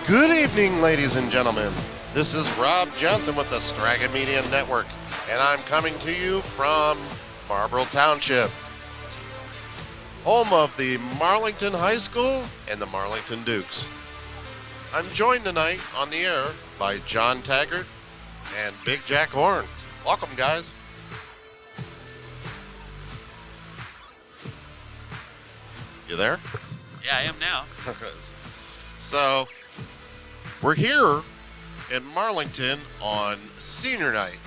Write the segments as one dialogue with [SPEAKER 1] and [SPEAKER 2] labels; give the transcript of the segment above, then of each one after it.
[SPEAKER 1] Good evening, ladies and gentlemen. This is Rob Johnson with the Straga Media Network, and I'm coming to you from Marlboro Township, home of the Marlington High School and the Marlington Dukes. I'm joined tonight on the air by John Taggart and Big Jack Horn. Welcome, guys. You there?
[SPEAKER 2] Yeah, I am now.
[SPEAKER 1] So, we're here in Marlington on senior night.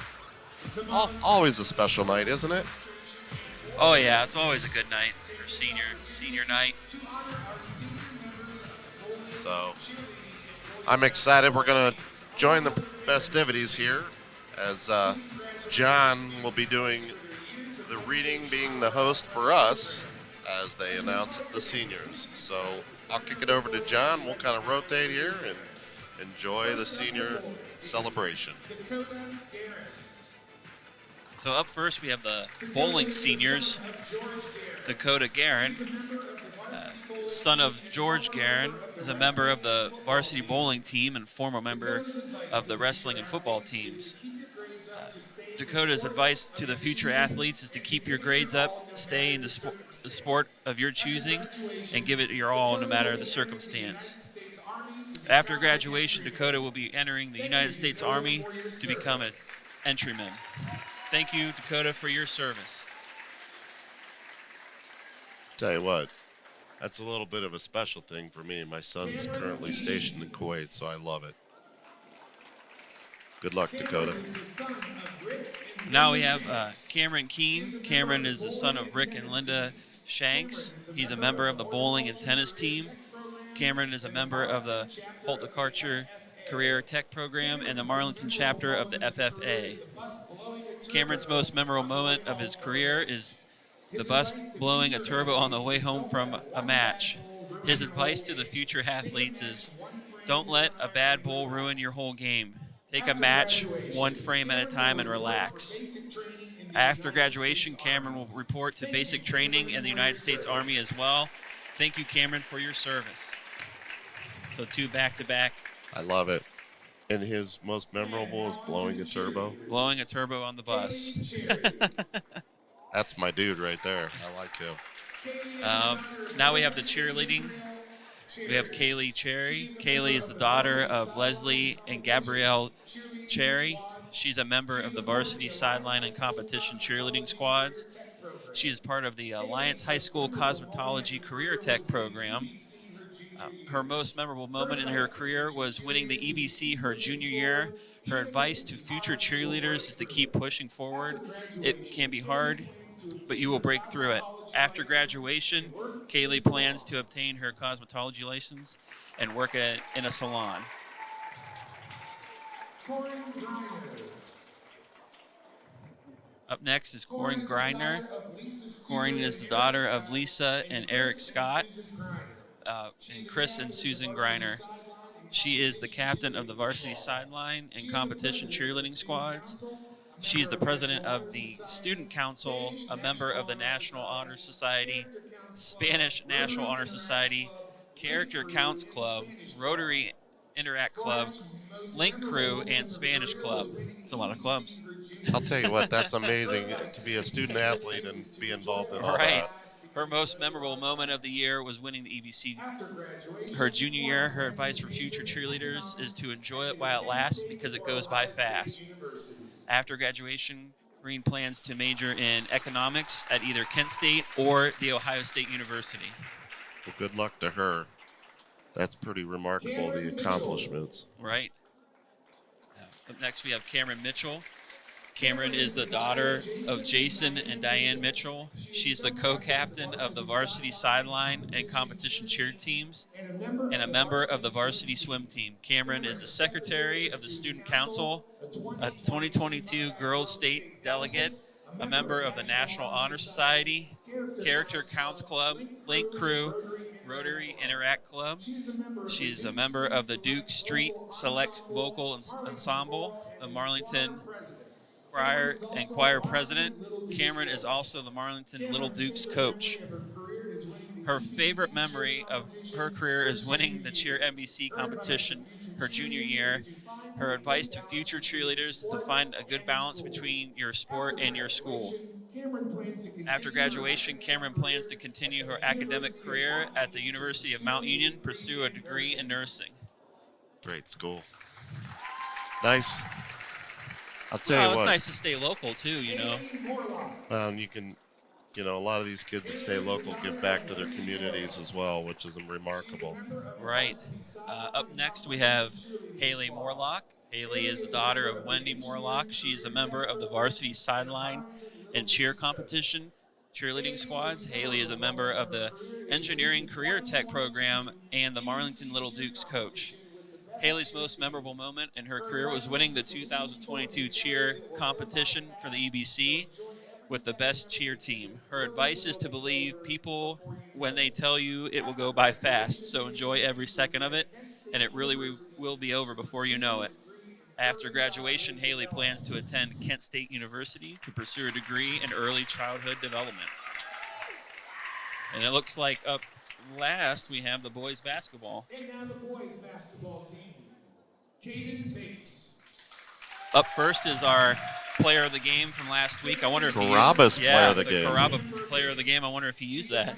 [SPEAKER 1] Always a special night, isn't it?
[SPEAKER 2] Oh yeah, it's always a good night for senior night.
[SPEAKER 1] So, I'm excited. We're going to join the festivities here as John will be doing the reading, being the host for us as they announce the seniors. So, I'll kick it over to John. We'll kind of rotate here and enjoy the senior celebration.
[SPEAKER 2] So up first we have the bowling seniors. Dakota Guerin, son of George Guerin, is a member of the varsity bowling team and former member of the wrestling and football teams. Dakota's advice to the future athletes is to keep your grades up, stay in the sport of your choosing, and give it your all no matter the circumstance. After graduation, Dakota will be entering the United States Army to become an entryman. Thank you, Dakota, for your service.
[SPEAKER 1] Tell you what, that's a little bit of a special thing for me. My son's currently stationed in Kuwait, so I love it. Good luck, Dakota.
[SPEAKER 2] Now we have Cameron Keene. Cameron is the son of Rick and Linda Shanks. He's a member of the bowling and tennis team. Cameron is a member of the Horticulture Career Tech Program and the Marlington chapter of the FFA. Cameron's most memorable moment of his career is the bus blowing a turbo on the way home from a match. His advice to the future athletes is, don't let a bad bowl ruin your whole game. Take a match one frame at a time and relax. After graduation, Cameron will report to basic training in the United States Army as well. Thank you, Cameron, for your service. So 2 back-to-back.
[SPEAKER 1] I love it. And his most memorable is blowing a turbo?
[SPEAKER 2] Blowing a turbo on the bus.
[SPEAKER 1] That's my dude right there. I like him.
[SPEAKER 2] Now we have the cheerleading. We have Kaylee Cherry. Kaylee is the daughter of Leslie and Gabrielle Cherry. She's a member of the varsity sideline and competition cheerleading squads. She is part of the Alliance High School Cosmetology Career Tech program. Her most memorable moment in her career was winning the EBC her junior year. Her advice to future cheerleaders is to keep pushing forward. It can be hard, but you will break through it. After graduation, Kaylee plans to obtain her cosmetology license and work in a salon. Up next is Corinne Greiner. Corinne is the daughter of Lisa and Eric Scott, and Chris and Susan Greiner. She is the captain of the varsity sideline and competition cheerleading squads. She is the president of the Student Council, a member of the National Honor Society, Spanish National Honor Society, Character Counts Club, Rotary Interact Club, Link Crew, and Spanish Club. It's a lot of clubs.
[SPEAKER 1] I'll tell you what, that's amazing to be a student athlete and be involved in all that.
[SPEAKER 2] Her most memorable moment of the year was winning the EBC. Her junior year, her advice for future cheerleaders is to enjoy it while it lasts because it goes by fast. After graduation, Green plans to major in economics at either Kent State or The Ohio State University.
[SPEAKER 1] Well, good luck to her. That's pretty remarkable, the accomplishments.
[SPEAKER 2] Right. Up next, we have Cameron Mitchell. Cameron is the daughter of Jason and Diane Mitchell. She's the co-captain of the varsity sideline and competition cheer teams and a member of the varsity swim team. Cameron is the secretary of the Student Council, a 2022 Girls State delegate, a member of the National Honor Society, Character Counts Club, Link Crew, Rotary Interact Club. She's a member of the Duke Street Select Vocal Ensemble, the Marlington Choir president. Cameron is also the Marlington Little Dukes coach. Her favorite memory of her career is winning the cheer NBC competition her junior year. Her advice to future cheerleaders is to find a good balance between your sport and your school. After graduation, Cameron plans to continue her academic career at the University of Mount Union, pursue a degree in nursing.
[SPEAKER 1] Great school. Nice. I'll tell
[SPEAKER 2] Well,
[SPEAKER 1] you
[SPEAKER 2] it's
[SPEAKER 1] what.
[SPEAKER 2] nice to stay local too, you know.
[SPEAKER 1] And you can, a lot of these kids that stay local give back to their communities as well, which is remarkable.
[SPEAKER 2] Right. Up next, we have Haley Morlock. Haley is the daughter of Wendy Morlock. She's a member of the varsity sideline and cheer competition cheerleading squads. Haley is a member of the engineering career tech program and the Marlington Little Dukes coach. Haley's most memorable moment in her career was winning the 2022 cheer competition for the EBC with the best cheer team. Her advice is to believe people when they tell you it will go by fast, so enjoy every second of it, and it really will be over before you know it. After graduation, Haley plans to attend Kent State University to pursue a degree in early childhood development. And it looks like up last we have the boys basketball.
[SPEAKER 3] And now the boys basketball team. Caden Bates.
[SPEAKER 2] Up first is our player of the game from last week. I wonder if
[SPEAKER 1] Carrabba's player of the game.
[SPEAKER 2] Carrabba player of the game. I wonder if he used that.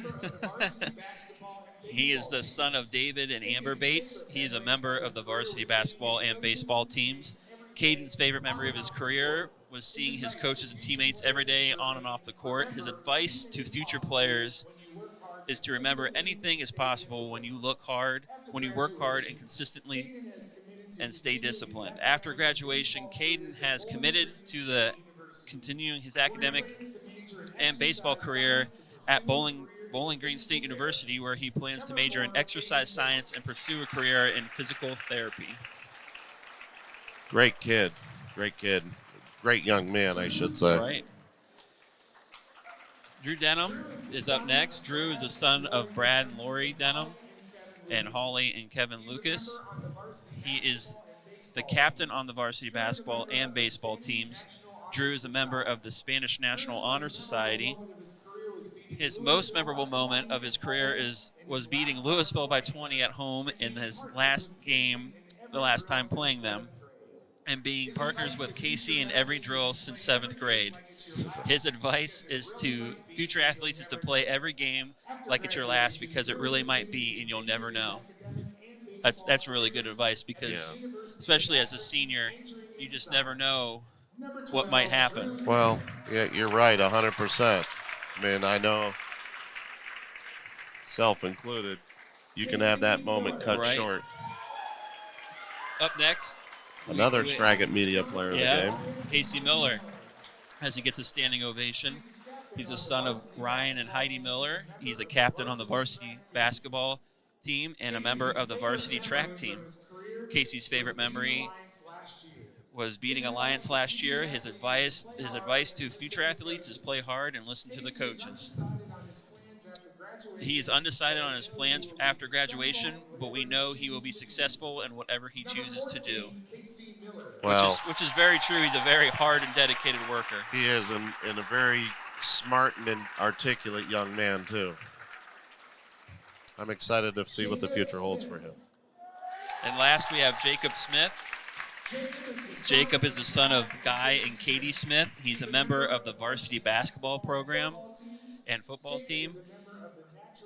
[SPEAKER 2] He is the son of David and Amber Bates. He's a member of the varsity basketball and baseball teams. Caden's favorite memory of his career was seeing his coaches and teammates every day on and off the court. His advice to future players is to remember anything is possible when you work hard and consistently and stay disciplined. After graduation, Caden has committed to continuing his academic and baseball career at Bowling Green State University, where he plans to major in exercise science and pursue a career in physical therapy.
[SPEAKER 1] Great kid. Great young man, I should say.
[SPEAKER 2] Right. Drew Denham is up next. Drew is the son of Brad and Lori Denham and Holly and Kevin Lucas. He is the captain on the varsity basketball and baseball teams. Drew is a member of the Spanish National Honor Society. His most memorable moment of his career was beating Louisville by 20 at home in his last game, the last time playing them, and being partners with Casey in every drill since 7th grade. His advice is to future athletes is to play every game like it's your last, because it really might be and you'll never know. That's really good advice, because especially as a senior, you just never know what might happen.
[SPEAKER 1] Well, yeah, you're right, 100%. I mean, I know, self included, you can have that moment cut short.
[SPEAKER 2] Up next,
[SPEAKER 1] another Straggett Media player of the game.
[SPEAKER 2] Casey Miller, as he gets a standing ovation. He's the son of Ryan and Heidi Miller. He's a captain on the varsity basketball team and a member of the varsity track team. Casey's favorite memory was beating Alliance last year. His advice to future athletes is play hard and listen to the coaches. He is undecided on his plans after graduation, but we know he will be successful in whatever he chooses to do.
[SPEAKER 1] Well,
[SPEAKER 2] which is very true. He's a very hard and dedicated worker.
[SPEAKER 1] He is, and a very smart and articulate young man, too. I'm excited to see what the future holds for him.
[SPEAKER 2] And last, we have Jacob Smith. Jacob is the son of Guy and Katie Smith. He's a member of the varsity basketball program and football team.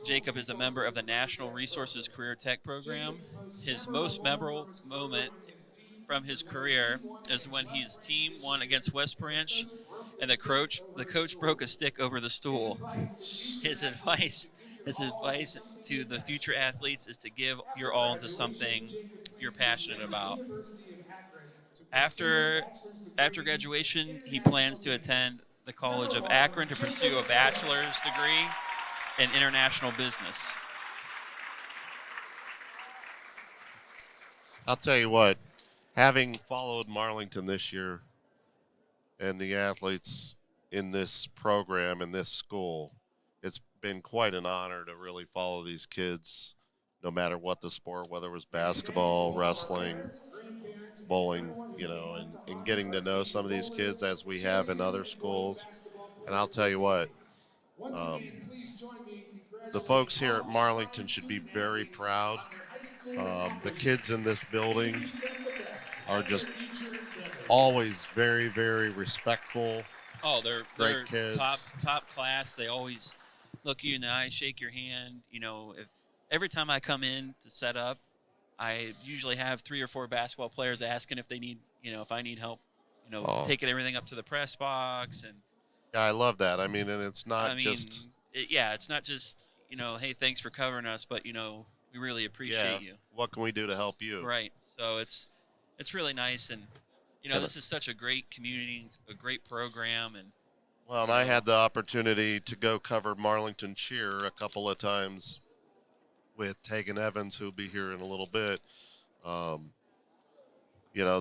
[SPEAKER 2] Jacob is a member of the National Resources Career Tech program. His most memorable moment from his career is when his team won against West Branch, and the coach broke a stick over the stool. His advice to the future athletes is to give your all into something you're passionate about. After graduation, he plans to attend the College of Akron to pursue a bachelor's degree in international business.
[SPEAKER 1] I'll tell you what, having followed Marlington this year and the athletes in this program, in this school, it's been quite an honor to really follow these kids, no matter what the sport, whether it was basketball, wrestling, bowling, and getting to know some of these kids as we have in other schools. And I'll tell you what, the folks here at Marlington should be very proud. The kids in this building are just always very, very respectful.
[SPEAKER 2] Oh, they're
[SPEAKER 1] Great kids.
[SPEAKER 2] top class. They always look you in the eye, shake your hand. If every time I come in to set up, I usually have 3 or 4 basketball players asking if they need, if I need help, taking everything up to the press box. And
[SPEAKER 1] Yeah, I love that. I mean, and it's not
[SPEAKER 2] I mean,
[SPEAKER 1] just
[SPEAKER 2] it's not just hey, thanks for covering us, but we really appreciate you.
[SPEAKER 1] what can we do to help you?
[SPEAKER 2] Right. So it's really nice, and this is such a great community, a great program, and
[SPEAKER 1] Well, and I had the opportunity to go cover Marlington cheer a couple of times with Tegan Evans, who'll be here in a little bit.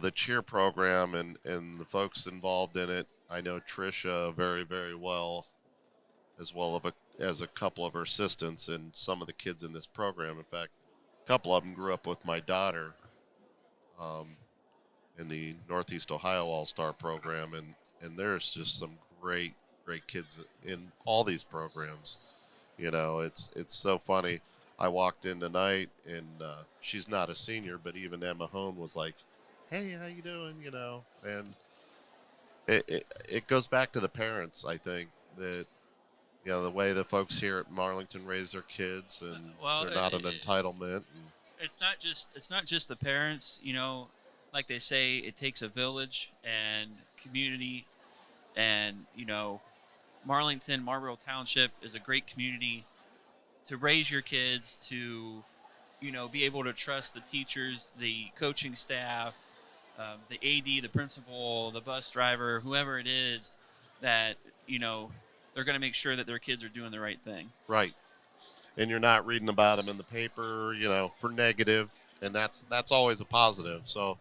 [SPEAKER 1] The cheer program and the folks involved in it. I know Tricia very, very well, as a couple of her assistants and some of the kids in this program. In fact, a couple of them grew up with my daughter in the Northeast Ohio All-Star program, and there's just some great kids in all these programs. It's so funny. I walked in tonight, and she's not a senior, but even Emma Hone was like, "Hey, how you doing?" And it goes back to the parents. I think that the way the folks here at Marlington raise their kids, and they're not an entitlement.
[SPEAKER 2] It's not just the parents. Like they say, it takes a village and community, and Marlington, Marlboro Township is a great community to raise your kids, to be able to trust the teachers, the coaching staff, the AD, the principal, the bus driver, whoever it is, that they're going to make sure that their kids are doing the right thing.
[SPEAKER 1] Right. And you're not reading about them in the paper, for negative, and that's always a positive. So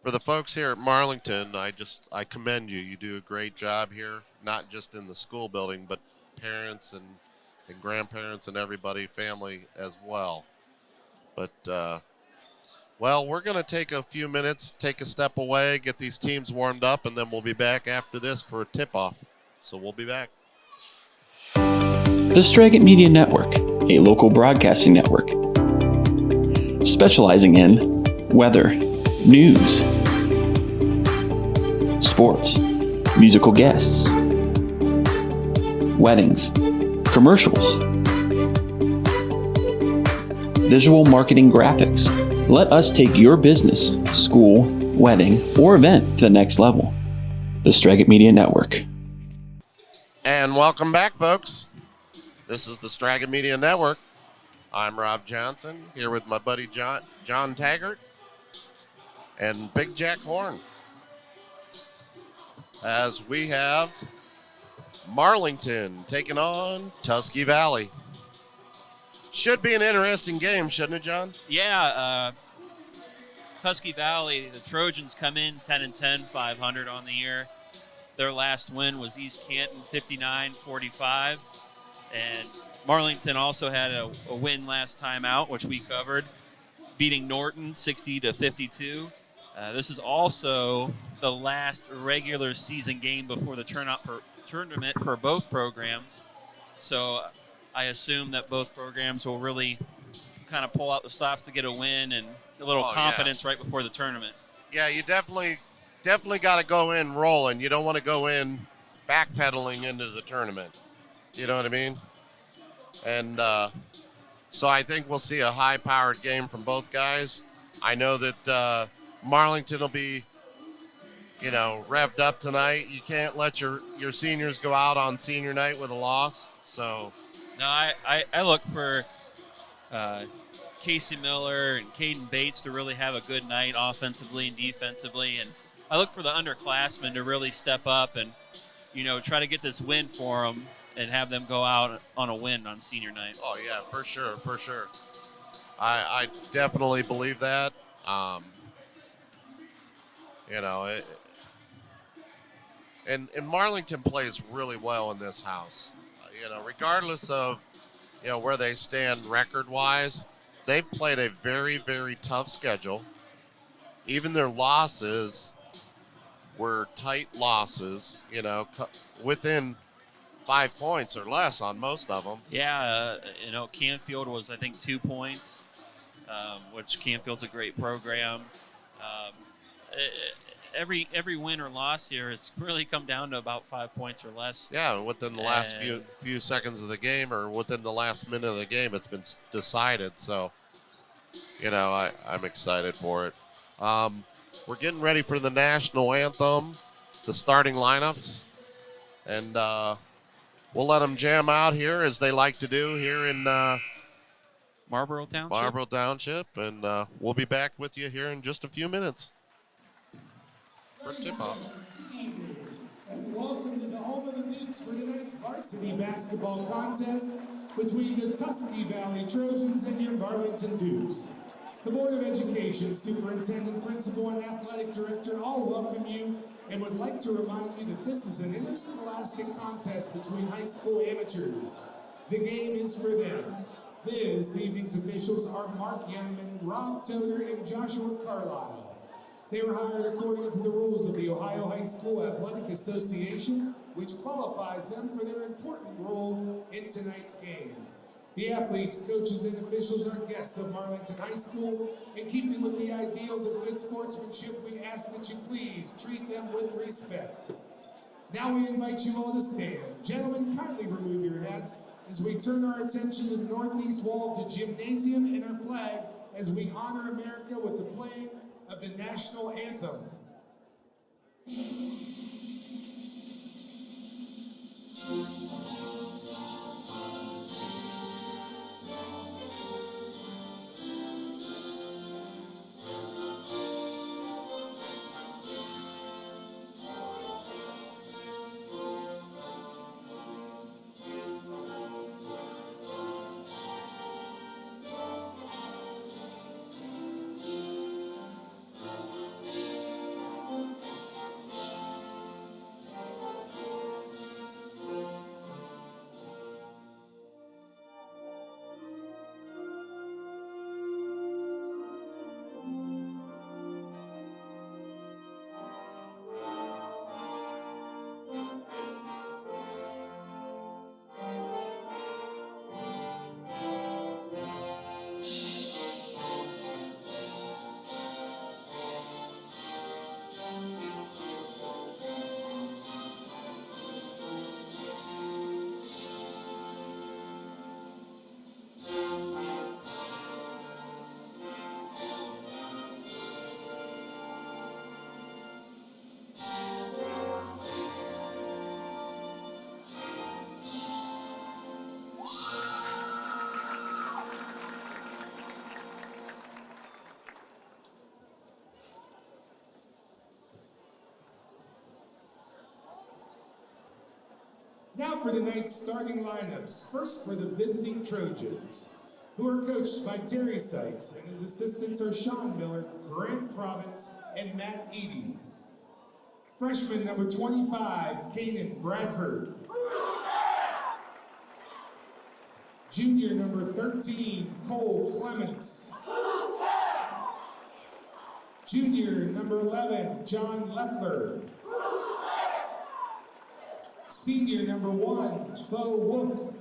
[SPEAKER 1] for the folks here at Marlington, I commend you. You do a great job here, not just in the school building, but parents and grandparents and everybody, family as well. But, we're going to take a few minutes, take a step away, get these teams warmed up, and then we'll be back after this for a tip-off. So we'll be back.
[SPEAKER 4] The Straggett Media Network, a local broadcasting network specializing in weather, news, sports, musical guests, weddings, commercials, visual marketing graphics. Let us take your business, school, wedding, or event to the next level. The Straggett Media Network.
[SPEAKER 1] And welcome back, folks. This is the Straggett Media Network. I'm Rob Johnson, here with my buddy John Taggart and Big Jack Horn, as we have Marlington taking on Tusky Valley. Should be an interesting game, shouldn't it, John?
[SPEAKER 2] Yeah, Tusky Valley, the Trojans come in 10-10, 500 on the year. Their last win was East Canton, 59-45. And Marlington also had a win last time out, which we covered, beating Norton 60-52. This is also the last regular season game before the tournament for both programs. So I assume that both programs will really kind of pull out the stops to get a win and a little confidence right before the tournament.
[SPEAKER 1] Yeah, you definitely got to go in rolling. You don't want to go in backpedaling into the tournament. You know what I mean? And so I think we'll see a high-powered game from both guys. I know that Marlington will be, revved up tonight. You can't let your seniors go out on senior night with a loss. So
[SPEAKER 2] no, I look for Casey Miller and Caden Bates to really have a good night offensively and defensively, and I look for the underclassmen to really step up and try to get this win for them and have them go out on a win on senior night.
[SPEAKER 1] Oh yeah, for sure. I definitely believe that. And Marlington plays really well in this house. Regardless of where they stand record-wise, they've played a very, very tough schedule. Even their losses were tight losses, within 5 points or less on most of them.
[SPEAKER 2] Yeah, Canfield was, I think, 2 points, which Canfield's a great program. Um, every win or loss here has really come down to about 5 points or less.
[SPEAKER 1] Yeah, within the last few seconds of the game or within the last minute of the game, it's been decided. So, I'm excited for it. We're getting ready for the national anthem, the starting lineups, and we'll let them jam out here as they like to do here in
[SPEAKER 2] Marlboro Township.
[SPEAKER 1] And we'll be back with you here in just a few minutes for tip-off.
[SPEAKER 3] Good evening, and welcome to the home of the Dukes for tonight's varsity basketball contest between the Tusky Valley Trojans and your Marlington Dukes. The Board of Education, Superintendent, Principal, and Athletic Director all welcome you and would like to remind you that this is an interscholastic contest between high school amateurs. The game is for them. This evening's officials are Mark Youngman, Rob Toder, and Joshua Carlisle. They were hired according to the rules of the Ohio High School Athletic Association, which qualifies them for their important role in tonight's game. The athletes, coaches, and officials are guests of Marlington High School. In keeping with the ideals of good sportsmanship, we ask that you please treat them with respect. Now we invite you all to stand. Gentlemen, kindly remove your hats as we turn our attention to the northeast wall to gymnasium and our flag as we honor America with the playing of the national anthem. Now for tonight's starting lineups. First for the visiting Trojans, who are coached by Terry Seitz, and his assistants are Sean Miller, Grant Province, and Matt Eady. Freshman number 25, Kanan Bradford. Junior number 13, Cole Clements. Junior number 11, John Leffler. Senior number 1, Bo Wolf.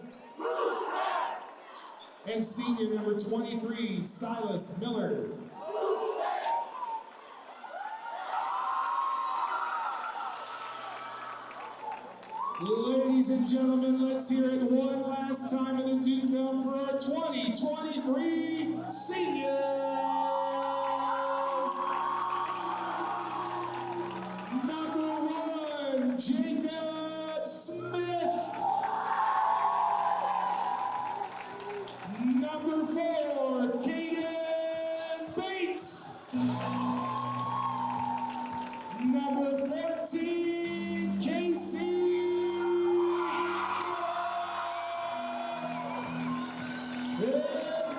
[SPEAKER 3] And senior number 23, Silas Miller. Ladies and gentlemen, let's hear it one last time in the Dukedom for our 2023 seniors. Number 1, Jacob Smith. Number 4, Kaden Bates. Number 14, Casey. And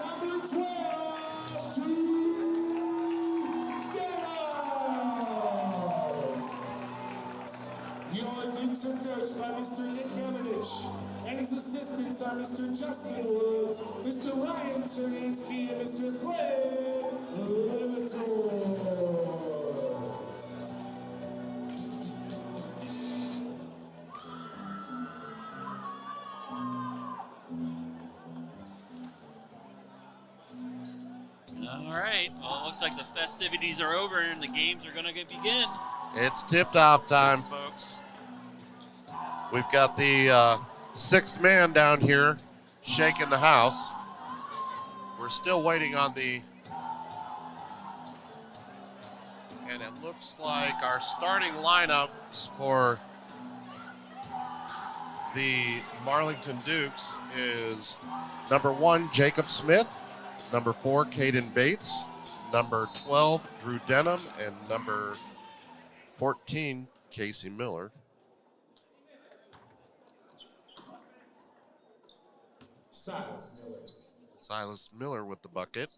[SPEAKER 3] number 12, Drew Denham. Your Dukes are coached by Mr. Nick Geminich, and his assistants are Mr. Justin Woods, Mr. Ryan Cernansky, and Mr. Clay Limator.
[SPEAKER 2] All right. Well, it looks like the festivities are over and the games are going to begin.
[SPEAKER 1] It's tipped-off time, folks. We've got the sixth man down here shaking the house. We're still waiting on the... And it looks like our starting lineups for the Marlington Dukes is number 1, Jacob Smith, number 4, Caden Bates, number 12, Drew Denham, and number 14, Casey Miller. Silas Miller with the bucket.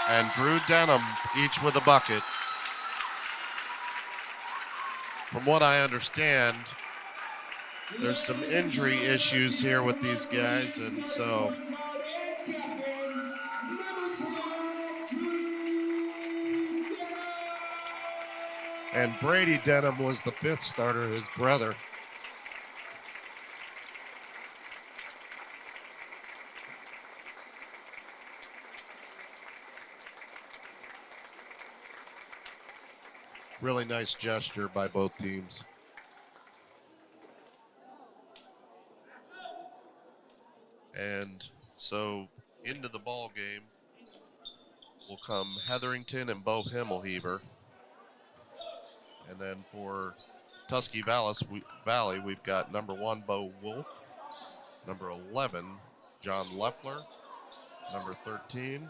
[SPEAKER 1] And Drew Denham each with a bucket. From what I understand, there's some injury issues here with these guys, and so and Brady Denham was the 5th starter, his brother. Really nice gesture by both teams. And so into the ball game will come Hetherington and Bo Himmelheber. And then for Tusky Valley, we've got number 1, Bo Wolf, number 11, John Leffler, number 13,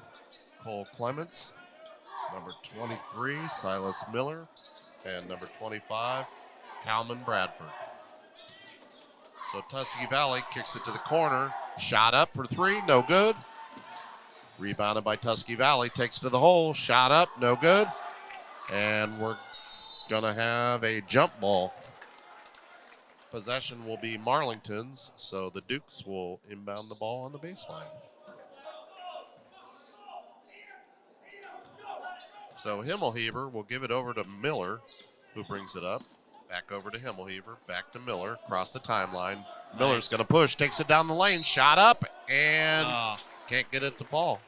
[SPEAKER 1] Cole Clements, number 23, Silas Miller, and number 25, Calman Bradford. So Tusky Valley kicks it to the corner. Shot up for 3, no good. Rebounded by Tusky Valley, takes to the hole. Shot up, no good. And we're going to have a jump ball. Possession will be Marlington's, so the Dukes will inbound the ball on the baseline. So Himmelheber will give it over to Miller, who brings it up. Back over to Himmelheber, back to Miller, across the timeline. Miller's going to push, takes it down the lane, shot up, and can't get it to fall.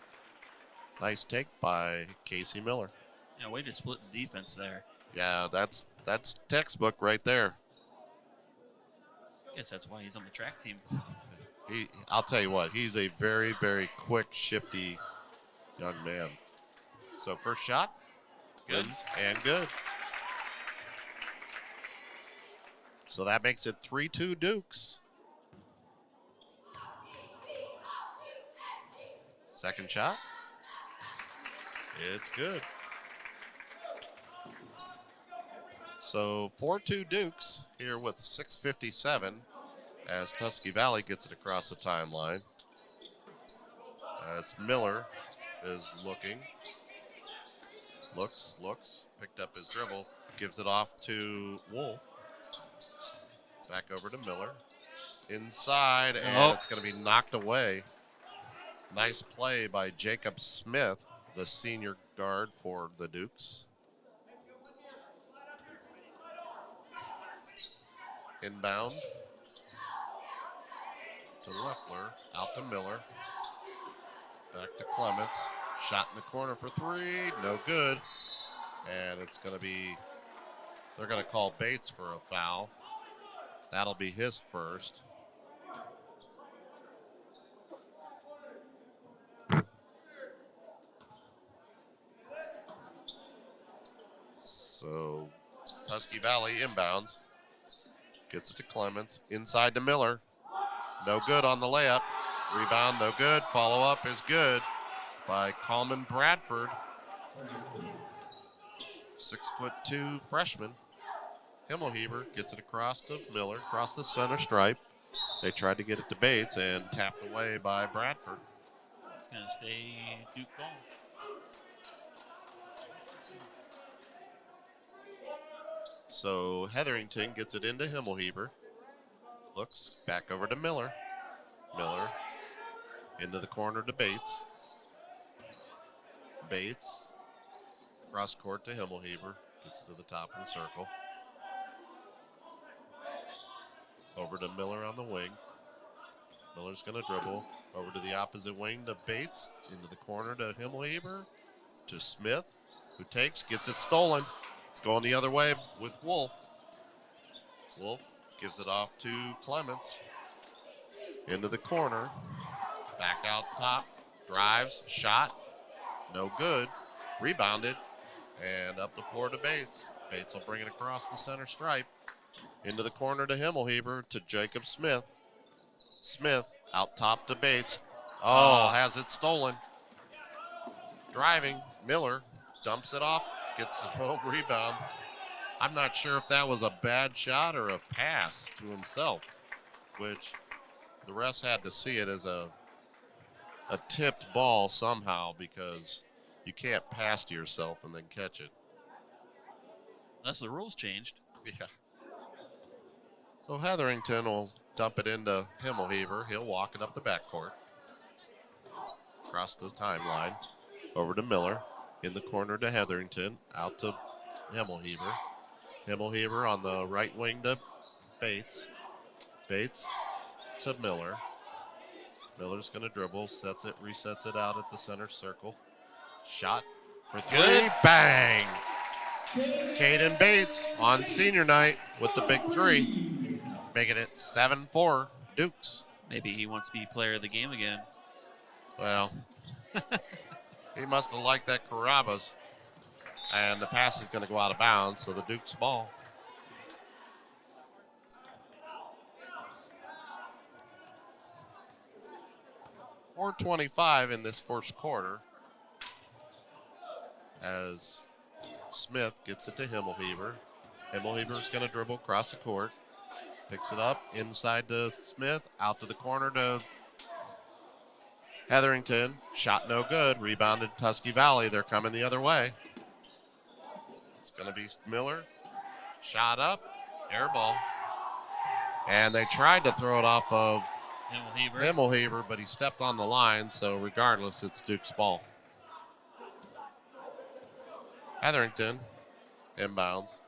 [SPEAKER 1] Nice take by Casey Miller.
[SPEAKER 2] Yeah, way to split the defense there.
[SPEAKER 1] Yeah, that's textbook right there.
[SPEAKER 2] I guess that's why he's on the track team.
[SPEAKER 1] I'll tell you what, he's a very, very quick, shifty young man. So first shot,
[SPEAKER 2] good
[SPEAKER 1] and good. So that makes it 3-2 Dukes. Second shot. It's good. So 4-2 Dukes here with 6:57 as Tusky Valley gets it across the timeline. As Miller is looking. Looks, picked up his dribble, gives it off to Wolf. Back over to Miller. Inside, and it's going to be knocked away. Nice play by Jacob Smith, the senior guard for the Dukes. Inbound to Leffler, out to Miller. Back to Clements. Shot in the corner for 3, no good. And it's going to be, they're going to call Bates for a foul. That'll be his first. So Tusky Valley inbounds. Gets it to Clements. Inside to Miller. No good on the layup. Rebound, no good. Follow-up is good by Calman Bradford. 6'2" freshman. Himmelheber gets it across to Miller, across the center stripe. They tried to get it to Bates and tapped away by Bradford.
[SPEAKER 2] It's going to stay Duke ball.
[SPEAKER 1] So Hetherington gets it into Himmelheber. Looks back over to Miller. Miller into the corner to Bates. Bates cross court to Himmelheber. Gets it to the top of the circle. Over to Miller on the wing. Miller's going to dribble over to the opposite wing to Bates, into the corner to Himmelheber, to Smith, who gets it stolen. It's going the other way with Wolf. Wolf gives it off to Clements, into the corner, back out top, drives, shot, no good, rebounded, and up the floor to Bates. Bates will bring it across the center stripe, into the corner to Himmelheber, to Jacob Smith. Smith out top to Bates. Oh, has it stolen. Driving, Miller dumps it off, gets the home rebound. I'm not sure if that was a bad shot or a pass to himself, which the refs had to see it as a tipped ball somehow, because you can't pass to yourself and then catch it.
[SPEAKER 2] Unless the rules changed.
[SPEAKER 1] Yeah. So Hetherington will dump it into Himmelheber. He'll walk it up the backcourt. Across the timeline. Over to Miller. In the corner to Hetherington. Out to Himmelheber. Himmelheber on the right wing to Bates. Bates to Miller. Miller's going to dribble. Sets it, resets it out at the center circle. Shot for three.
[SPEAKER 2] Good.
[SPEAKER 1] Bang! Caden Bates on senior night with the big three, making it 7-4 Dukes.
[SPEAKER 2] Maybe he wants to be player of the game again.
[SPEAKER 1] Well, he must have liked that Carrabba's. And the pass is going to go out of bounds, so the Dukes ball. .425 in this first quarter as Smith gets it to Himmelheber. Himmelheber's going to dribble across the court. Picks it up inside to Smith. Out to the corner to Hetherington. Shot no good. Rebounded Tusky Valley. They're coming the other way. It's going to be Miller. Shot up. Air ball. And they tried to throw it off of Himmelheber, but he stepped on the line. So regardless, it's Duke's ball. Hetherington inbounds.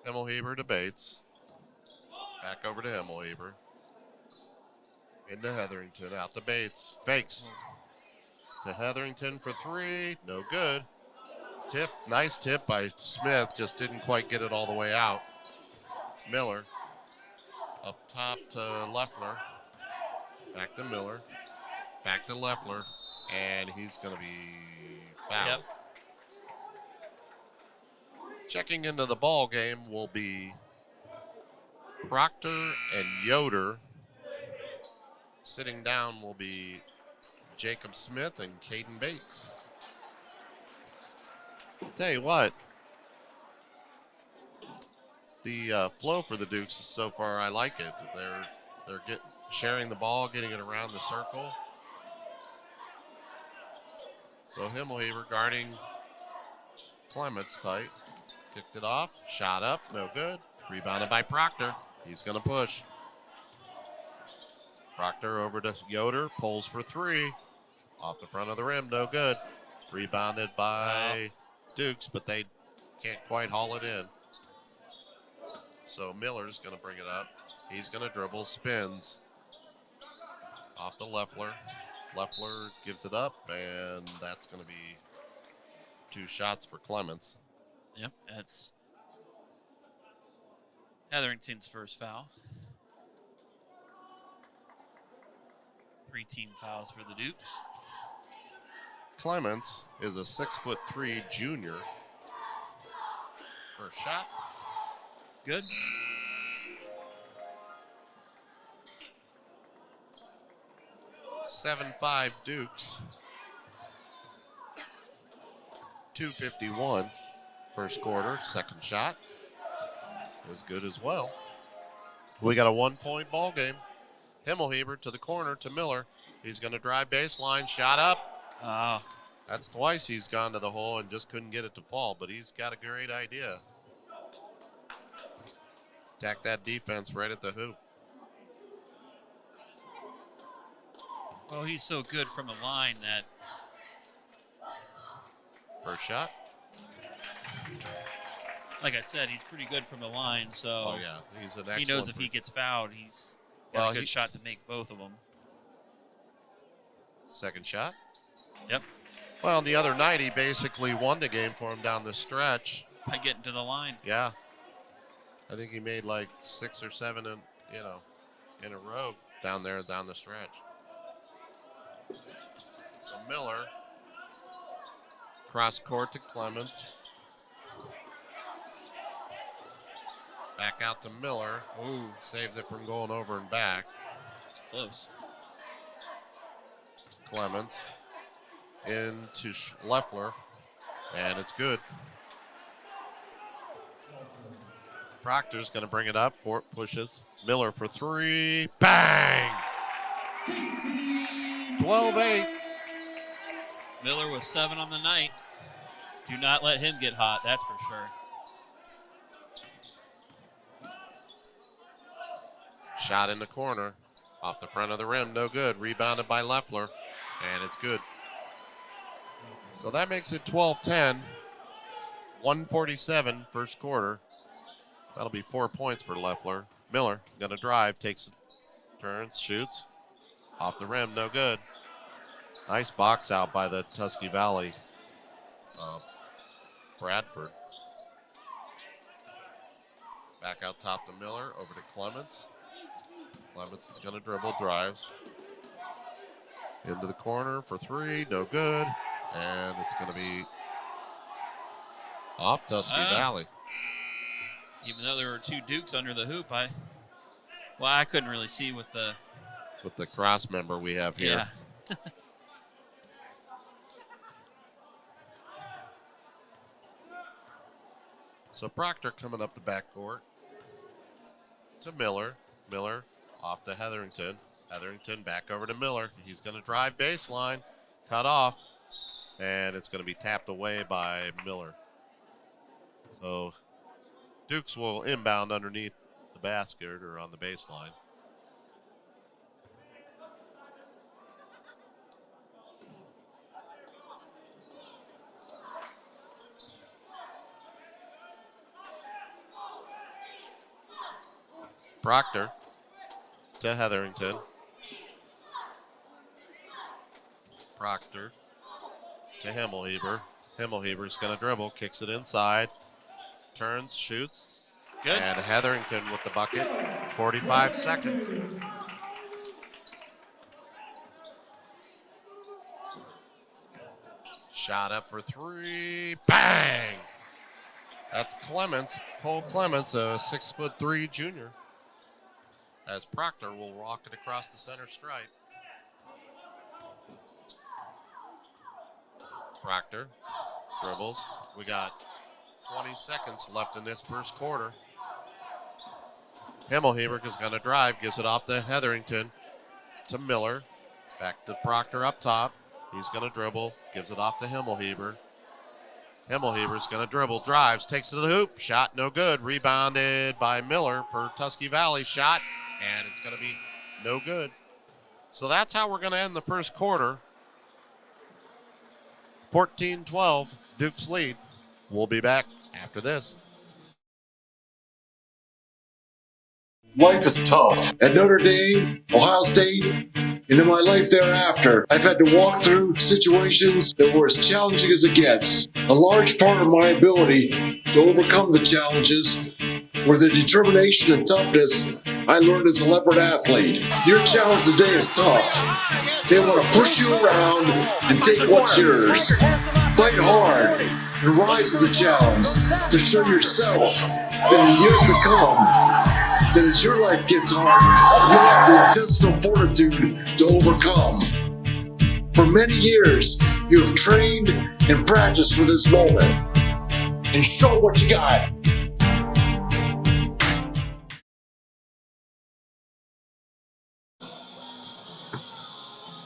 [SPEAKER 1] Himmelheber to Bates. Back over to Himmelheber. Into Hetherington. Out to Bates. Fakes. To Hetherington for three. No good. Tip. Nice tip by Smith. Just didn't quite get it all the way out. Miller. Up top to Leffler. Back to Miller. Back to Leffler. And he's going to be fouled.
[SPEAKER 2] Yep.
[SPEAKER 1] Checking into the ball game will be Proctor and Yoder. Sitting down will be Jacob Smith and Caden Bates. Tell you what, the flow for the Dukes so far, I like it. They're sharing the ball, getting it around the circle. So Himmelheber guarding Clements tight. Kicked it off. Shot up. No good. Rebounded by Proctor. He's going to push. Proctor over to Yoder. Pulls for three. Off the front of the rim. No good. Rebounded by Dukes, but they can't quite haul it in. So Miller's going to bring it up. He's going to dribble. Spins. Off to Leffler. Leffler gives it up, and that's going to be 2 shots for Clements.
[SPEAKER 2] Yep, that's Hetherington's first foul. 3 team fouls for the Dukes.
[SPEAKER 1] Clements is a 6'3" junior. First shot.
[SPEAKER 2] Good.
[SPEAKER 1] .75 Dukes. 2:51 first quarter. Second shot is good as well. We got a 1-point ball game. Himmelheber to the corner to Miller. He's going to drive baseline. Shot up.
[SPEAKER 2] Oh.
[SPEAKER 1] That's twice he's gone to the hole and just couldn't get it to fall, but he's got a great idea. Attack that defense right at the hoop.
[SPEAKER 2] Well, he's so good from the line that
[SPEAKER 1] First shot.
[SPEAKER 2] like I said, he's pretty good from the line. So
[SPEAKER 1] Oh, yeah. He's an excellent.
[SPEAKER 2] he knows if he gets fouled, he's got a good shot to make both of them.
[SPEAKER 1] Second shot.
[SPEAKER 2] Yep.
[SPEAKER 1] Well, the other night, he basically won the game for him down the stretch.
[SPEAKER 2] By getting to the line.
[SPEAKER 1] Yeah. I think he made like 6 or 7 in a row down the stretch. So Miller, cross court to Clements. Back out to Miller.
[SPEAKER 2] Ooh,
[SPEAKER 1] Saves it from going over and back.
[SPEAKER 2] it's close.
[SPEAKER 1] Clements into Leffler, and it's good. Proctor's going to bring it up. Pushes. Miller for 3. Bang! 12-8.
[SPEAKER 2] Miller with 7 on the night. Do not let him get hot, that's for sure.
[SPEAKER 1] Shot in the corner. Off the front of the rim. No good. Rebounded by Leffler. And it's good. So that makes it 12-10. 1:47 first quarter. That'll be 4 points for Leffler. Miller going to drive. Takes it. Turns. Shoots. Off the rim. No good. Nice box out by the Tusky Valley. Bradford. Back out top to Miller. Over to Clements. Clements is going to dribble, drives. Into the corner for 3, no good. And it's going to be off Tusky Valley.
[SPEAKER 2] Even though there were 2 Dukes under the hoop, I couldn't really see with the
[SPEAKER 1] cross member we have here.
[SPEAKER 2] Yeah.
[SPEAKER 1] So Proctor coming up the backcourt to Miller. Miller off to Hetherington. Hetherington back over to Miller. He's going to drive baseline, cut off, and it's going to be tapped away by Miller. So Dukes will inbound underneath the basket or on the baseline. Proctor to Hetherington. Proctor to Himmelheber. Himmelheber's going to dribble, kicks it inside, turns, shoots.
[SPEAKER 2] Good.
[SPEAKER 1] And Hetherington with the bucket. 45 seconds. Shot up for 3. Bang! That's Clements, Cole Clements, a 6'3" junior. As Proctor will walk it across the center stripe. Proctor dribbles. We got 20 seconds left in this first quarter. Himmelheber is going to drive, gives it off to Hetherington, to Miller. Back to Proctor up top. He's going to dribble, gives it off to Himmelheber. Himmelheber's going to dribble, drives, takes it to the hoop. Shot no good. Rebounded by Miller for Tusky Valley. Shot, and it's going to be no good. So that's how we're going to end the first quarter. 14-12, Duke's lead. We'll be back after this.
[SPEAKER 5] Life is tough. At Notre Dame, Ohio State, and in my life thereafter, I've had to walk through situations that were as challenging as it gets. A large part of my ability to overcome the challenges were the determination and toughness I learned as a leopard athlete. Your challenge today is tough. They want to push you around and take what's yours. Fight hard and rise to the challenge to show yourself that in years to come, that as your life gets hard, you'll have the intestinal fortitude to overcome. For many years, you have trained and practiced for this moment. And show what you got.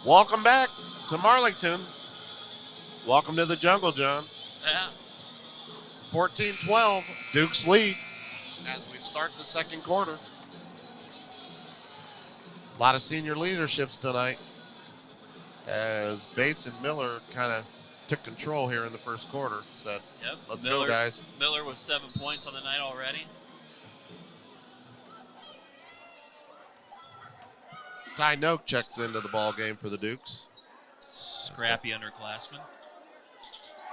[SPEAKER 1] Welcome back to Marlington. Welcome to the jungle, John.
[SPEAKER 2] Yeah.
[SPEAKER 1] 14-12, Duke's lead as we start the second quarter. A lot of senior leaderships tonight as Bates and Miller kind of took control here in the first quarter. Said,
[SPEAKER 2] Yep.
[SPEAKER 1] let's go, guys.
[SPEAKER 2] Miller with 7 points on the night already.
[SPEAKER 1] Ty Noak checks into the ball game for the Dukes.
[SPEAKER 2] Scrappy underclassman.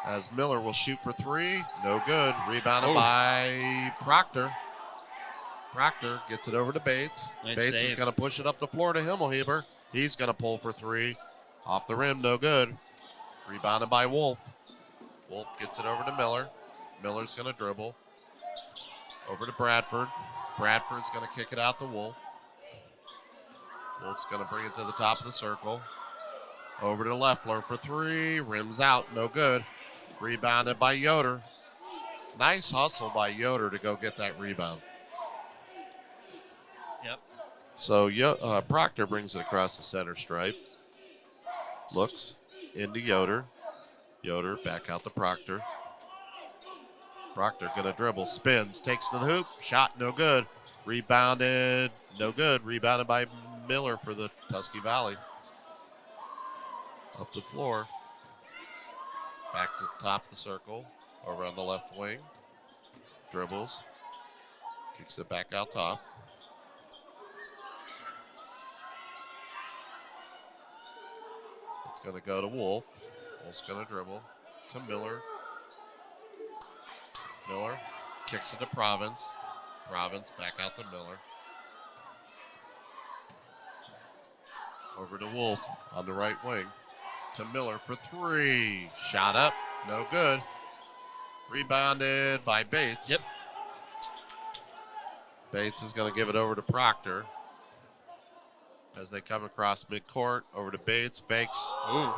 [SPEAKER 1] As Miller will shoot for three. No good. Rebounded by Proctor. Proctor gets it over to Bates.
[SPEAKER 2] Nice
[SPEAKER 1] Bates
[SPEAKER 2] save.
[SPEAKER 1] is going to push it up the floor to Himmelheber. He's going to pull for three. Off the rim, no good. Rebounded by Wolf. Wolf gets it over to Miller. Miller's going to dribble. Over to Bradford. Bradford's going to kick it out to Wolf. Wolf's going to bring it to the top of the circle. Over to Leffler for three. Rims out, no good. Rebounded by Yoder. Nice hustle by Yoder to go get that rebound.
[SPEAKER 2] Yep.
[SPEAKER 1] So Proctor brings it across the center stripe. Looks into Yoder. Yoder back out to Proctor. Proctor gonna dribble, spins, takes to the hoop, shot no good. Rebounded, no good. Rebounded by Miller for the Tusky Valley. Up the floor. Back to the top of the circle. Over on the left wing. Dribbles. Kicks it back out top. It's going to go to Wolf. Wolf's going to dribble to Miller. Miller kicks it to Province. Province back out to Miller. Over to Wolf on the right wing. To Miller for three. Shot up. No good. Rebounded by Bates.
[SPEAKER 2] Yep.
[SPEAKER 1] Bates is going to give it over to Proctor. As they come across midcourt. Over to Bates. Fakes.
[SPEAKER 2] Ooh.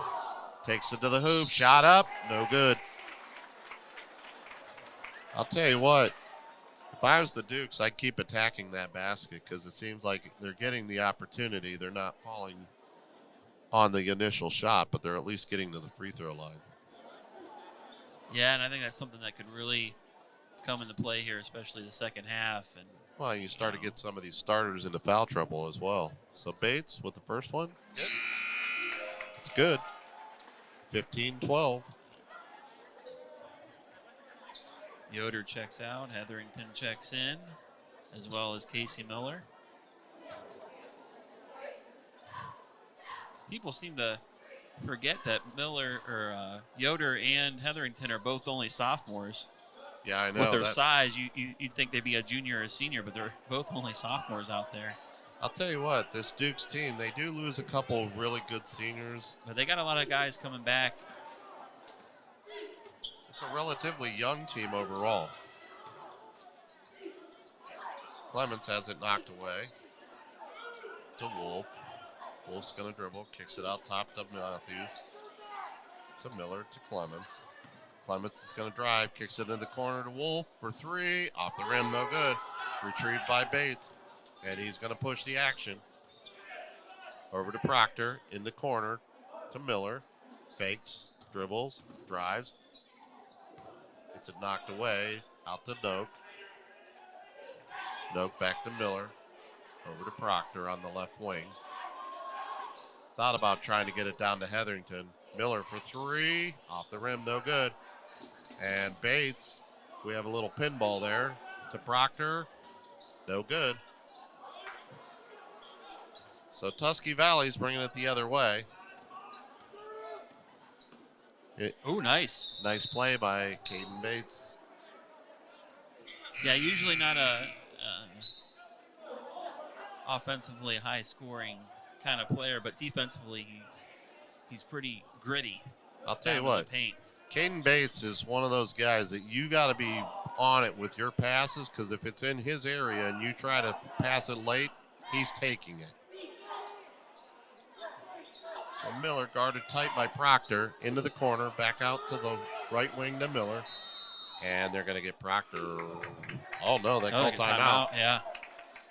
[SPEAKER 1] Takes it to the hoop. Shot up. No good. I'll tell you what. If I was the Dukes, I'd keep attacking that basket because it seems like they're getting the opportunity. They're not falling on the initial shot, but they're at least getting to the free throw line.
[SPEAKER 2] Yeah, and I think that's something that could really come into play here, especially the second half. And
[SPEAKER 1] Well, you start to get some of these starters into foul trouble as well. So Bates with the first one.
[SPEAKER 2] Yep.
[SPEAKER 1] It's good. 15-12.
[SPEAKER 2] Yoder checks out. Hetherington checks in, as well as Casey Miller. People seem to forget that Yoder and Hetherington are both only sophomores.
[SPEAKER 1] Yeah, I know.
[SPEAKER 2] With their size, you'd think they'd be a junior or a senior, but they're both only sophomores out there.
[SPEAKER 1] I'll tell you what, this Dukes team, they do lose a couple really good seniors.
[SPEAKER 2] But they got a lot of guys coming back.
[SPEAKER 1] It's a relatively young team overall. Clements has it knocked away to Wolf. Wolf's going to dribble, kicks it out top to Matthews. To Miller, to Clements. Clements is going to drive, kicks it in the corner to Wolf for three. Off the rim, no good. Retrieved by Bates. And he's going to push the action. Over to Proctor, in the corner to Miller. Fakes, dribbles, drives. Gets it knocked away, out to Noak. Noak back to Miller. Over to Proctor on the left wing. Thought about trying to get it down to Hetherington. Miller for three. Off the rim, no good. And Bates, we have a little pinball there to Proctor. No good. So Tusky Valley's bringing it the other way.
[SPEAKER 2] Oh, nice.
[SPEAKER 1] Nice play by Caden Bates.
[SPEAKER 2] Yeah, usually not a offensively high-scoring kind of player, but defensively he's pretty gritty.
[SPEAKER 1] I'll tell you
[SPEAKER 2] down in
[SPEAKER 1] what,
[SPEAKER 2] the paint.
[SPEAKER 1] Caden Bates is one of those guys that you got to be on it with your passes, because if it's in his area and you try to pass it late, he's taking it. So Miller guarded tight by Proctor, into the corner, back out to the right wing to Miller. And they're going to get Proctor. Oh, no, they call timeout.
[SPEAKER 2] Yeah.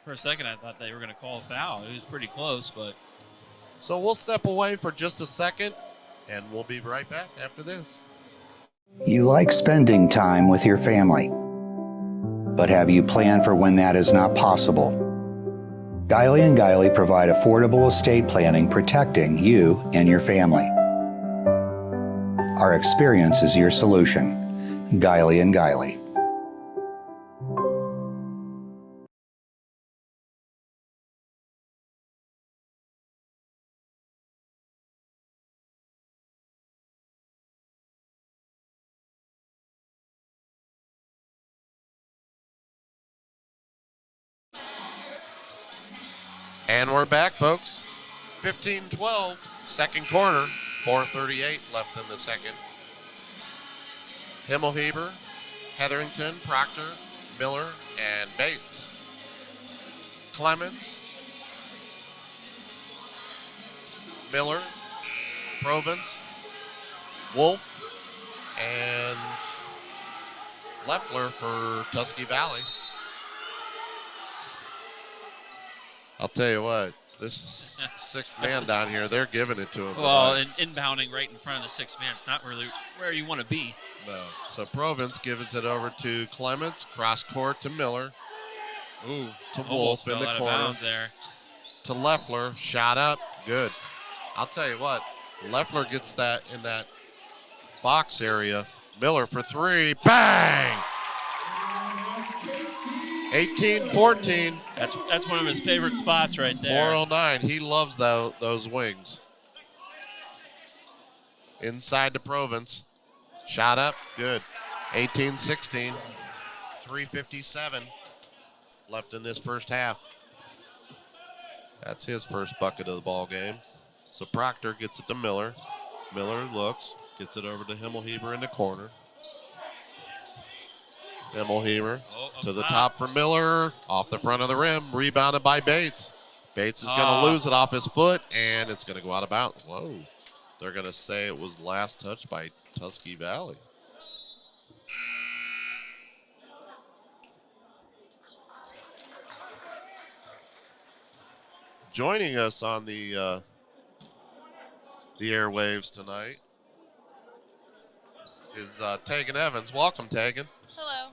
[SPEAKER 2] For a second, I thought they were going to call a foul. It was pretty close, but.
[SPEAKER 1] So we'll step away for just a second, and we'll be right back after this.
[SPEAKER 6] You like spending time with your family, but have you planned for when that is not possible? Guiley & Guiley provide affordable estate planning protecting you and your family. Our experience is your solution. Guiley and Guiley.
[SPEAKER 1] And we're back, folks. 15-12, second quarter, 4:38 left in the second. Himmelheber, Hetherington, Proctor, Miller, and Bates. Clemens, Miller, Provence, Wolf, and Leffler for Tusky Valley. I'll tell you what, this sixth man down here, they're giving it to him.
[SPEAKER 2] Well, and inbounding right in front of the sixth man, it's not really where you want to be.
[SPEAKER 1] No. So Provence gives it over to Clements, cross court to Miller.
[SPEAKER 2] Ooh,
[SPEAKER 1] to
[SPEAKER 2] almost
[SPEAKER 1] Wolf in
[SPEAKER 2] fell
[SPEAKER 1] the
[SPEAKER 2] out of
[SPEAKER 1] corner.
[SPEAKER 2] bounds there.
[SPEAKER 1] To Leffler, shot up, good. I'll tell you what, Leffler gets that in that box area. Miller for three, bang! 18-14.
[SPEAKER 2] That's one of his favorite spots right there.
[SPEAKER 1] 409. He loves those wings. Inside to Provence. Shot up. Good. 18-16. 3:57 left in this first half. That's his first bucket of the ball game. So Proctor gets it to Miller. Miller looks. Gets it over to Himmelheber in the corner. Himmelheber to the top for Miller. Off the front of the rim. Rebounded by Bates. Bates is going to lose it off his foot, and it's going to go out of bounds. Whoa. They're going to say it was last touched by Tusky Valley. Joining us on the airwaves tonight is Tegan Evans. Welcome, Tegan.
[SPEAKER 7] Hello.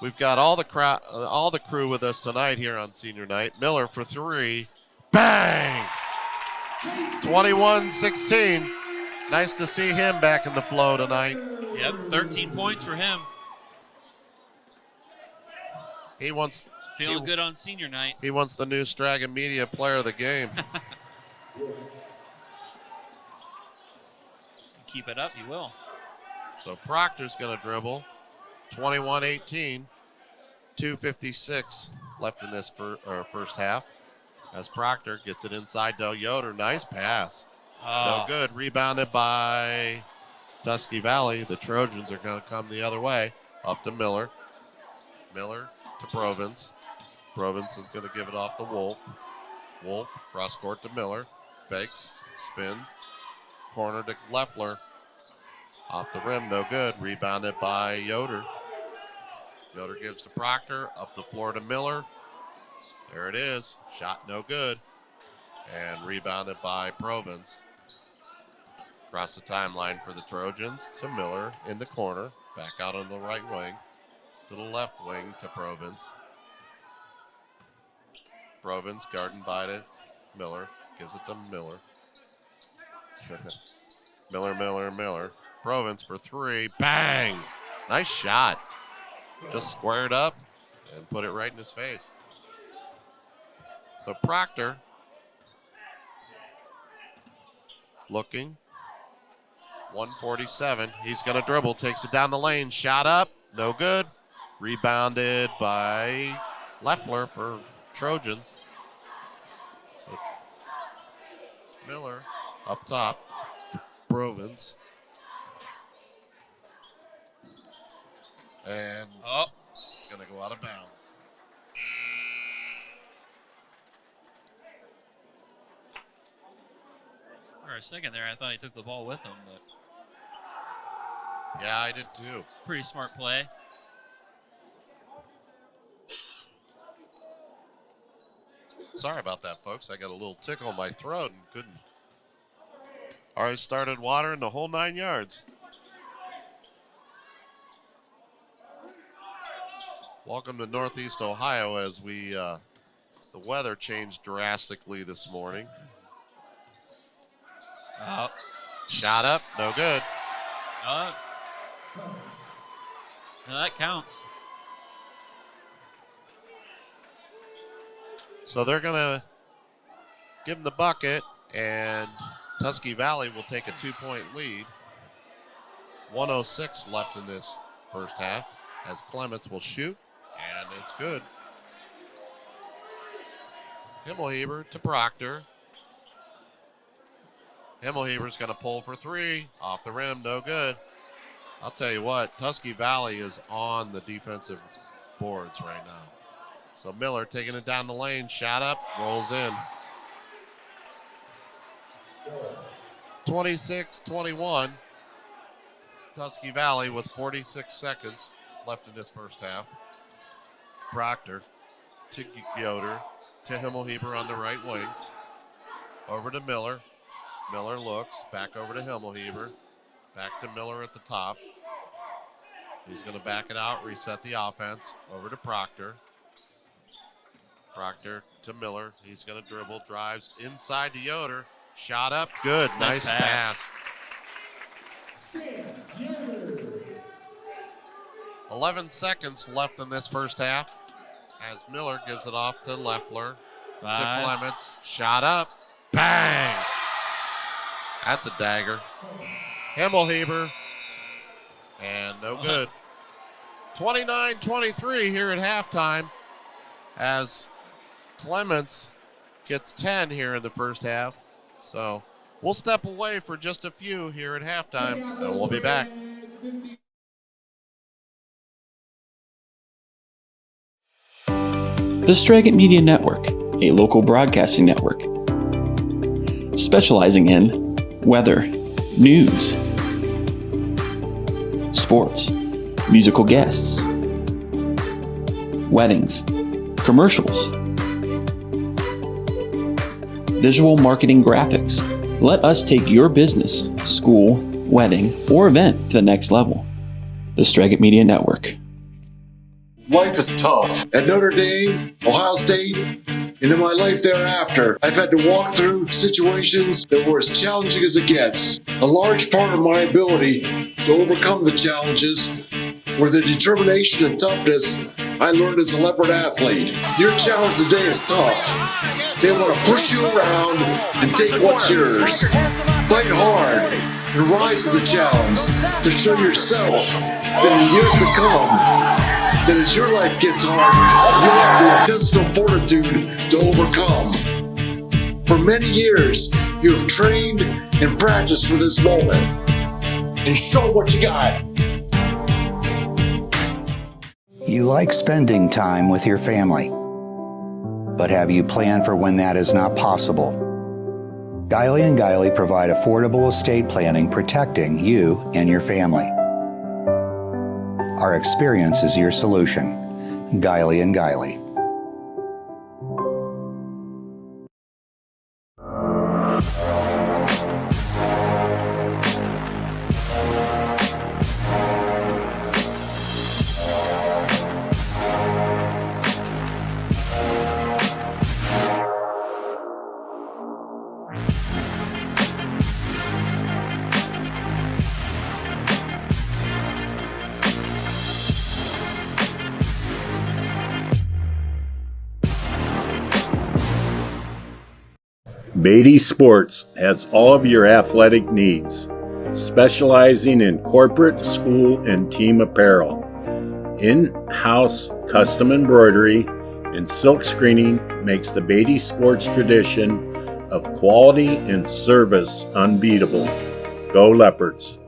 [SPEAKER 1] We've got all the crew with us tonight here on senior night. Miller for three. Bang! 21-16. Nice to see him back in the flow tonight.
[SPEAKER 2] Yep, 13 points for him. Feeling good on senior night.
[SPEAKER 1] He wants the new Stragan Media Player of the Game.
[SPEAKER 2] Keep it up, you will.
[SPEAKER 1] So Proctor's going to dribble. 21-18. 2:56 left in this first half. As Proctor gets it inside to Yoder. Nice pass. No good. Rebounded by Tusky Valley. The Trojans are going to come the other way. Up to Miller. Miller to Provence. Provence is going to give it off to Wolf. Wolf, cross court to Miller. Fakes, spins. Corner to Leffler. Off the rim, no good. Rebounded by Yoder. Yoder gives to Proctor. Up the floor to Miller. There it is. Shot no good. And rebounded by Provence. Across the timeline for the Trojans to Miller in the corner. Back out on the right wing. To the left wing to Provence. Provence guarded by to Miller. Gives it to Miller. Miller. Provence for three. Bang! Nice shot. Just squared up and put it right in his face. So Proctor looking. 147. He's going to dribble. Takes it down the lane. Shot up. No good. Rebounded by Leffler for Trojans. So Miller up top. Provence. And it's going to go out of bounds.
[SPEAKER 2] For a second there, I thought he took the ball with him, but
[SPEAKER 1] yeah, I did too.
[SPEAKER 2] Pretty smart play.
[SPEAKER 1] Sorry about that, folks. I got a little tickle in my throat and couldn't. Already started watering the whole 9 yards. Welcome to Northeast Ohio as the weather changed drastically this morning.
[SPEAKER 2] Oh,
[SPEAKER 1] Shot up, no good.
[SPEAKER 2] oh. No, that counts.
[SPEAKER 1] So they're going to give him the bucket, and Tusky Valley will take a 2-point lead. 1:06 left in this first half as Clements will shoot, and it's good. Himmelheber to Proctor. Himmelheber's going to pull for three. Off the rim, no good. I'll tell you what, Tusky Valley is on the defensive boards right now. So Miller taking it down the lane, shot up, rolls in. 26-21. Tusky Valley with 46 seconds left in this first half. Proctor to Yoder to Himmelheber on the right wing. Over to Miller. Miller looks, back over to Himmelheber. Back to Miller at the top. He's going to back it out, reset the offense. Over to Proctor. Proctor to Miller. He's going to dribble, drives inside to Yoder. Shot up, good. Nice pass. 11 seconds left in this first half as Miller gives it off to Leffler. To Clements. Shot up. Bang! That's a dagger. Himmelheber. And no good. 29-23 here at halftime as Clements gets 10 here in the first half. So we'll step away for just a few here at halftime, and we'll be back.
[SPEAKER 4] The Straggett Media Network, a local broadcasting network specializing in weather, news, sports, musical guests, weddings, commercials, visual marketing graphics. Let us take your business, school, wedding, or event to the next level. The Straggett Media Network.
[SPEAKER 5] Life is tough. At Notre Dame, Ohio State, and in my life thereafter, I've had to walk through situations that were as challenging as it gets. A large part of my ability to overcome the challenges were the determination and toughness I learned as a leopard athlete. Your challenge today is tough. They want to push you around and take what's yours. Fight hard and rise to the challenge to show yourself that in years to come, that as your life gets hard, you'll have the intestinal fortitude to overcome. For many years, you have trained and practiced for this moment. And show what you got.
[SPEAKER 6] You like spending time with your family, but have you planned for when that is not possible? Guiley & Guiley provide affordable estate planning protecting you and your family. Our experience is your solution. Guiley & Guiley.
[SPEAKER 7] Beatty Sports has all of your athletic needs, specializing in corporate, school, and team apparel. In-house custom embroidery and silk screening makes the Beatty Sports tradition of quality and service unbeatable. Go Leopards!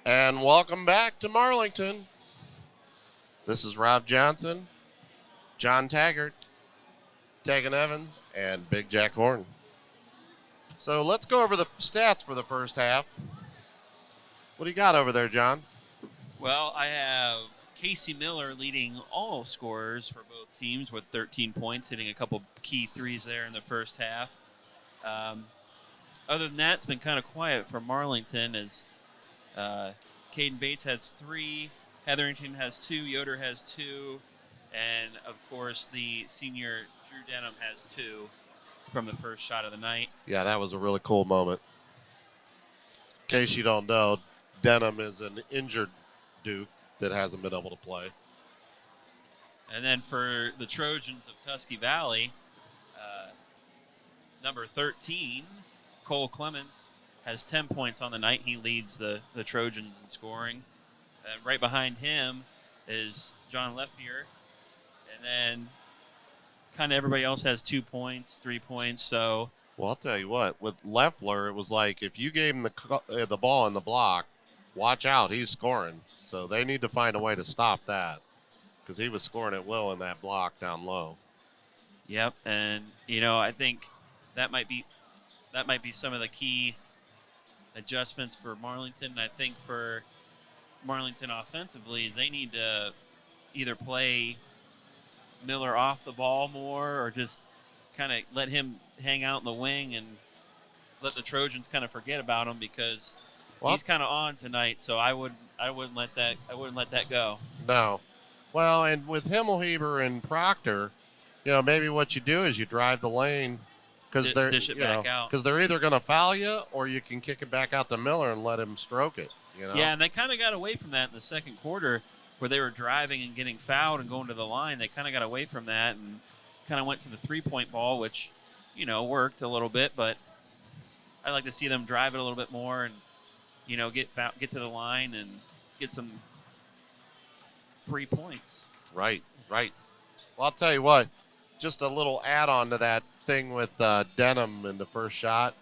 [SPEAKER 1] And welcome back to Marlington. This is Rob Johnson, John Taggart, Tegan Evans, and Big Jack Horn. So let's go over the stats for the first half. What do you got over there, John?
[SPEAKER 2] Well, I have Casey Miller leading all scorers for both teams with 13 points, hitting a couple key threes there in the first half. Other than that, it's been kind of quiet for Marlington as Caden Bates has 3, Hetherington has 2, Yoder has 2, and, of course, the senior Drew Denham has 2 from the first shot of the night.
[SPEAKER 1] Yeah, that was a really cool moment. In case you don't know, Denham is an injured Duke that hasn't been able to play.
[SPEAKER 2] And then for the Trojans of Tusky Valley, number 13, Cole Clemens, has 10 points on the night. He leads the Trojans in scoring. And right behind him is John Lefier. And then kind of everybody else has 2 points, 3 points. So,
[SPEAKER 1] well, I'll tell you what. With Leffler, it was like if you gave him the ball in the block, watch out, he's scoring. So they need to find a way to stop that because he was scoring at will in that block down low.
[SPEAKER 2] Yep, and I think that might be some of the key adjustments for Marlington. I think for Marlington offensively is they need to either play Miller off the ball more or just kind of let him hang out in the wing and let the Trojans kind of forget about him because he's kind of on tonight. So I wouldn't let that go.
[SPEAKER 1] No. Well, and with Himmelheber and Proctor, maybe what you do is you drive the lane because
[SPEAKER 2] dish it back out.
[SPEAKER 1] Because they're either going to foul you or you can kick it back out to Miller and let him stroke it.
[SPEAKER 2] Yeah, and they kind of got away from that in the second quarter where they were driving and getting fouled and going to the line. They kind of got away from that and kind of went to the three-point ball, which, worked a little bit. But I like to see them drive it a little bit more and, get to the line and get some free points.
[SPEAKER 1] Right. Well, I'll tell you what, just a little add-on to that thing with Denham in the first shot.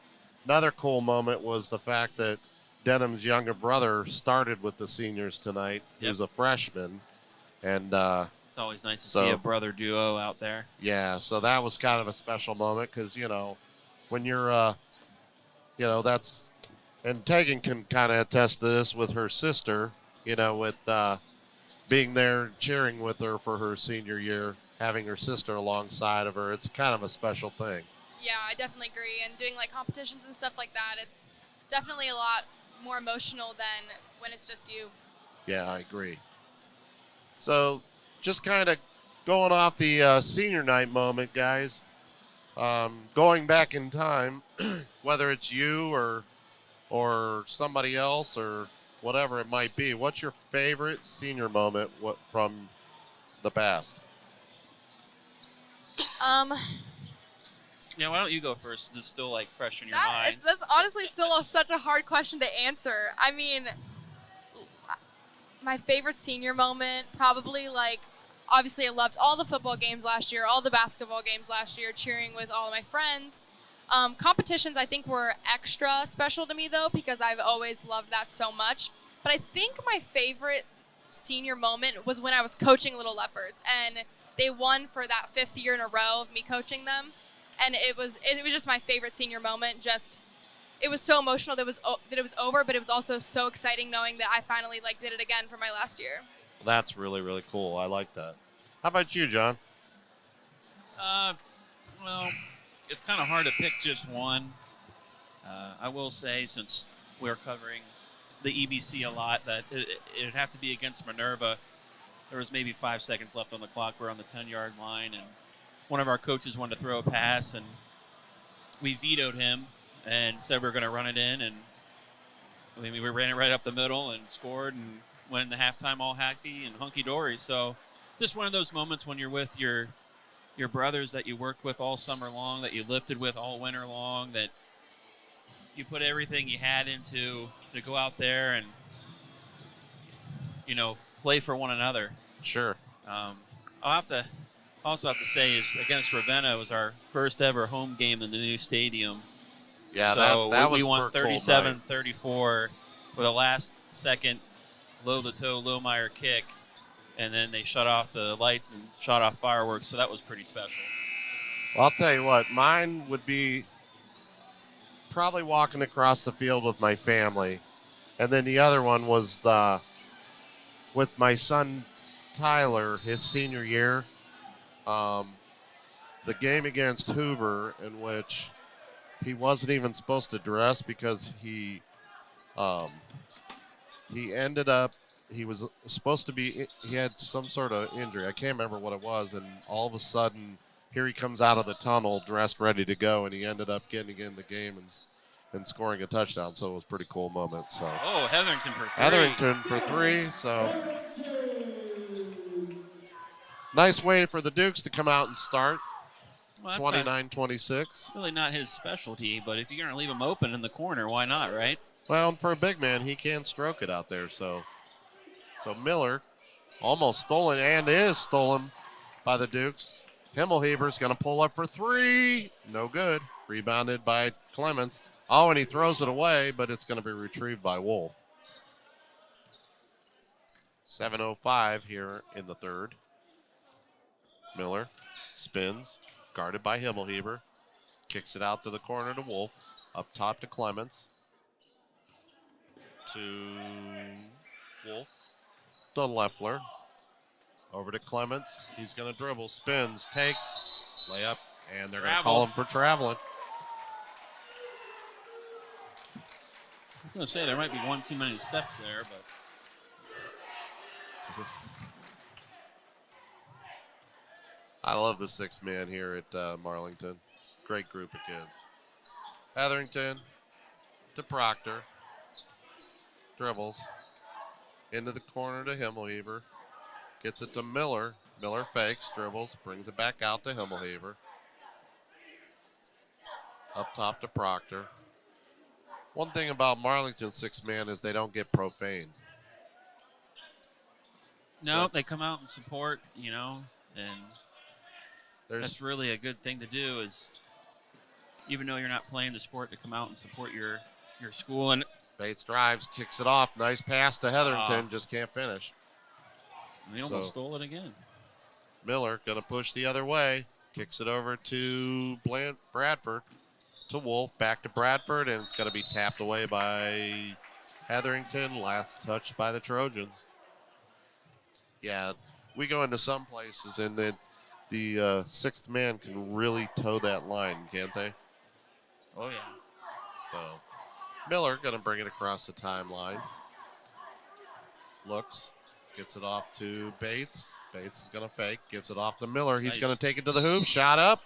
[SPEAKER 1] Another cool moment was the fact that Denham's younger brother started with the seniors tonight. He was a freshman. And
[SPEAKER 2] it's always nice to see a brother duo out there.
[SPEAKER 1] Yeah, so that was kind of a special moment because, when you're, that's – and Tegan can kind of attest to this with her sister, with being there cheering with her for her senior year, having her sister alongside of her. It's kind of a special thing.
[SPEAKER 8] Yeah, I definitely agree. And doing competitions and stuff like that, it's definitely a lot more emotional than when it's just you.
[SPEAKER 1] Yeah, I agree. So just kind of going off the senior night moment, guys, going back in time, whether it's you or somebody else or whatever it might be, what's your favorite senior moment from the past?
[SPEAKER 2] Yeah, why don't you go first? It's still fresh in your mind.
[SPEAKER 8] That's honestly still such a hard question to answer. I mean, my favorite senior moment, probably obviously I loved all the football games last year, all the basketball games last year, cheering with all of my friends. Competitions I think were extra special to me though because I've always loved that so much. But I think my favorite senior moment was when I was coaching Little Leopards and they won for that 5th year in a row of me coaching them. And it was just my favorite senior moment. It was so emotional that it was over, but it was also so exciting knowing that I finally did it again for my last year.
[SPEAKER 1] That's really, really cool. I like that. How about you, John?
[SPEAKER 2] Well, it's kind of hard to pick just one. I will say, since we're covering the EBC a lot, that it'd have to be against Minerva. There was maybe 5 seconds left on the clock. We're on the 10-yard line, and one of our coaches wanted to throw a pass, and we vetoed him and said we were going to run it in. And we ran it right up the middle and scored and went into halftime all happy and hunky-dory. So just one of those moments when you're with your brothers that you worked with all summer long, that you lifted with all winter long, that you put everything you had into to go out there and, play for one another.
[SPEAKER 1] Sure.
[SPEAKER 2] I'll also have to say is against Ravenna was our first ever home game in the new stadium.
[SPEAKER 1] Yeah,
[SPEAKER 2] so
[SPEAKER 1] that was
[SPEAKER 2] we won 37-34 with a last-second low-the-toe, low-mire kick, and then they shut off the lights and shot off fireworks, so that was pretty special.
[SPEAKER 1] Well, I'll tell you what, mine would be probably walking across the field with my family. And then the other one was with my son Tyler, his senior year. The game against Hoover, in which he wasn't even supposed to dress because he ended up, he was supposed to be, he had some sort of injury. I can't remember what it was. And all of a sudden, here he comes out of the tunnel dressed, ready to go. And he ended up getting in the game and scoring a touchdown. So it was a pretty cool moment. So
[SPEAKER 2] Hetherington for 3.
[SPEAKER 1] Hetherington for 3. So nice way for the Dukes to come out and start.
[SPEAKER 2] Well,
[SPEAKER 1] 29-26.
[SPEAKER 2] Really not his specialty, but if you're going to leave him open in the corner, why not, right?
[SPEAKER 1] Well, and for a big man, he can stroke it out there. So Miller almost stolen and is stolen by the Dukes. Himmelheber's going to pull up for 3. No good. Rebounded by Clements. Oh, and he throws it away, but it's going to be retrieved by Wolf. 7:05 here in the third. Miller spins, guarded by Himmelheber. Kicks it out to the corner to Wolf. Up top to Clements. To Wolf. To Leffler. Over to Clements. He's going to dribble, spins, takes, layup, and they're going to call him for traveling.
[SPEAKER 2] I was going to say there might be one too many steps there, but.
[SPEAKER 1] I love the 6 man here at Marlington. Great group of kids. Hetherington to Proctor. Dribbles. Into the corner to Himmelheber. Gets it to Miller. Miller fakes, dribbles, brings it back out to Himmelheber. Up top to Proctor. One thing about Marlington 6 man is they don't get profane.
[SPEAKER 2] No, they come out and support, and that's really a good thing to do is even though you're not playing the sport, to come out and support your school. And
[SPEAKER 1] Bates drives, kicks it off. Nice pass to Hetherington, just can't finish.
[SPEAKER 2] He almost stole it again.
[SPEAKER 1] Miller going to push the other way. Kicks it over to Bradford. To Wolf. Back to Bradford. And it's going to be tapped away by Hetherington. Last touched by the Trojans. Yeah, we go into some places and the 6th man can really toe that line, can't they?
[SPEAKER 2] Oh, yeah.
[SPEAKER 1] So Miller going to bring it across the timeline. Looks. Gets it off to Bates. Bates is going to fake. Gives it off to Miller. He's going to take it to the hoop. Shot up.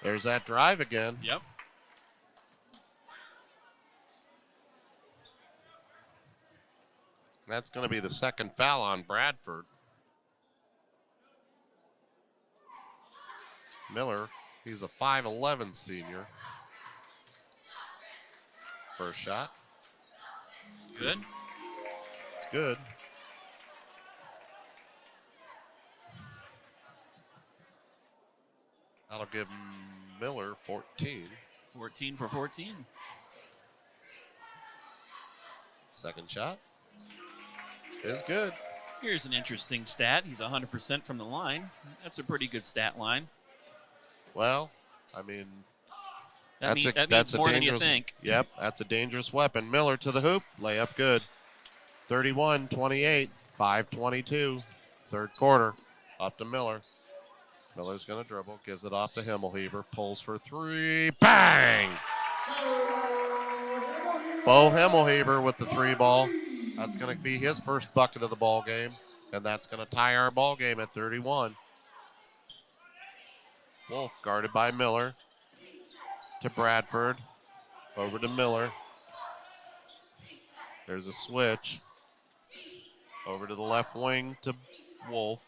[SPEAKER 1] There's that drive again.
[SPEAKER 2] Yep.
[SPEAKER 1] That's going to be the second foul on Bradford. Miller, he's a 5'11 senior. First shot.
[SPEAKER 2] Good.
[SPEAKER 1] It's good. That'll give Miller 14.
[SPEAKER 2] 14 for 14.
[SPEAKER 1] Second shot is good.
[SPEAKER 2] Here's an interesting stat. He's 100% from the line. That's a pretty good stat line.
[SPEAKER 1] Well, I mean,
[SPEAKER 2] That means
[SPEAKER 1] a
[SPEAKER 2] more than
[SPEAKER 1] dangerous.
[SPEAKER 2] you think.
[SPEAKER 1] Yep, that's a dangerous weapon. Miller to the hoop, layup good. 31-28, 5:22, third quarter. Up to Miller. Miller's going to dribble, gives it off to Himmelheber, pulls for 3, bang! Bo Himmelheber with the 3 ball. That's going to be his first bucket of the ball game, and that's going to tie our ball game at 31. Wolf guarded by Miller. To Bradford. Over to Miller. There's a switch. Over to the left wing to Wolf.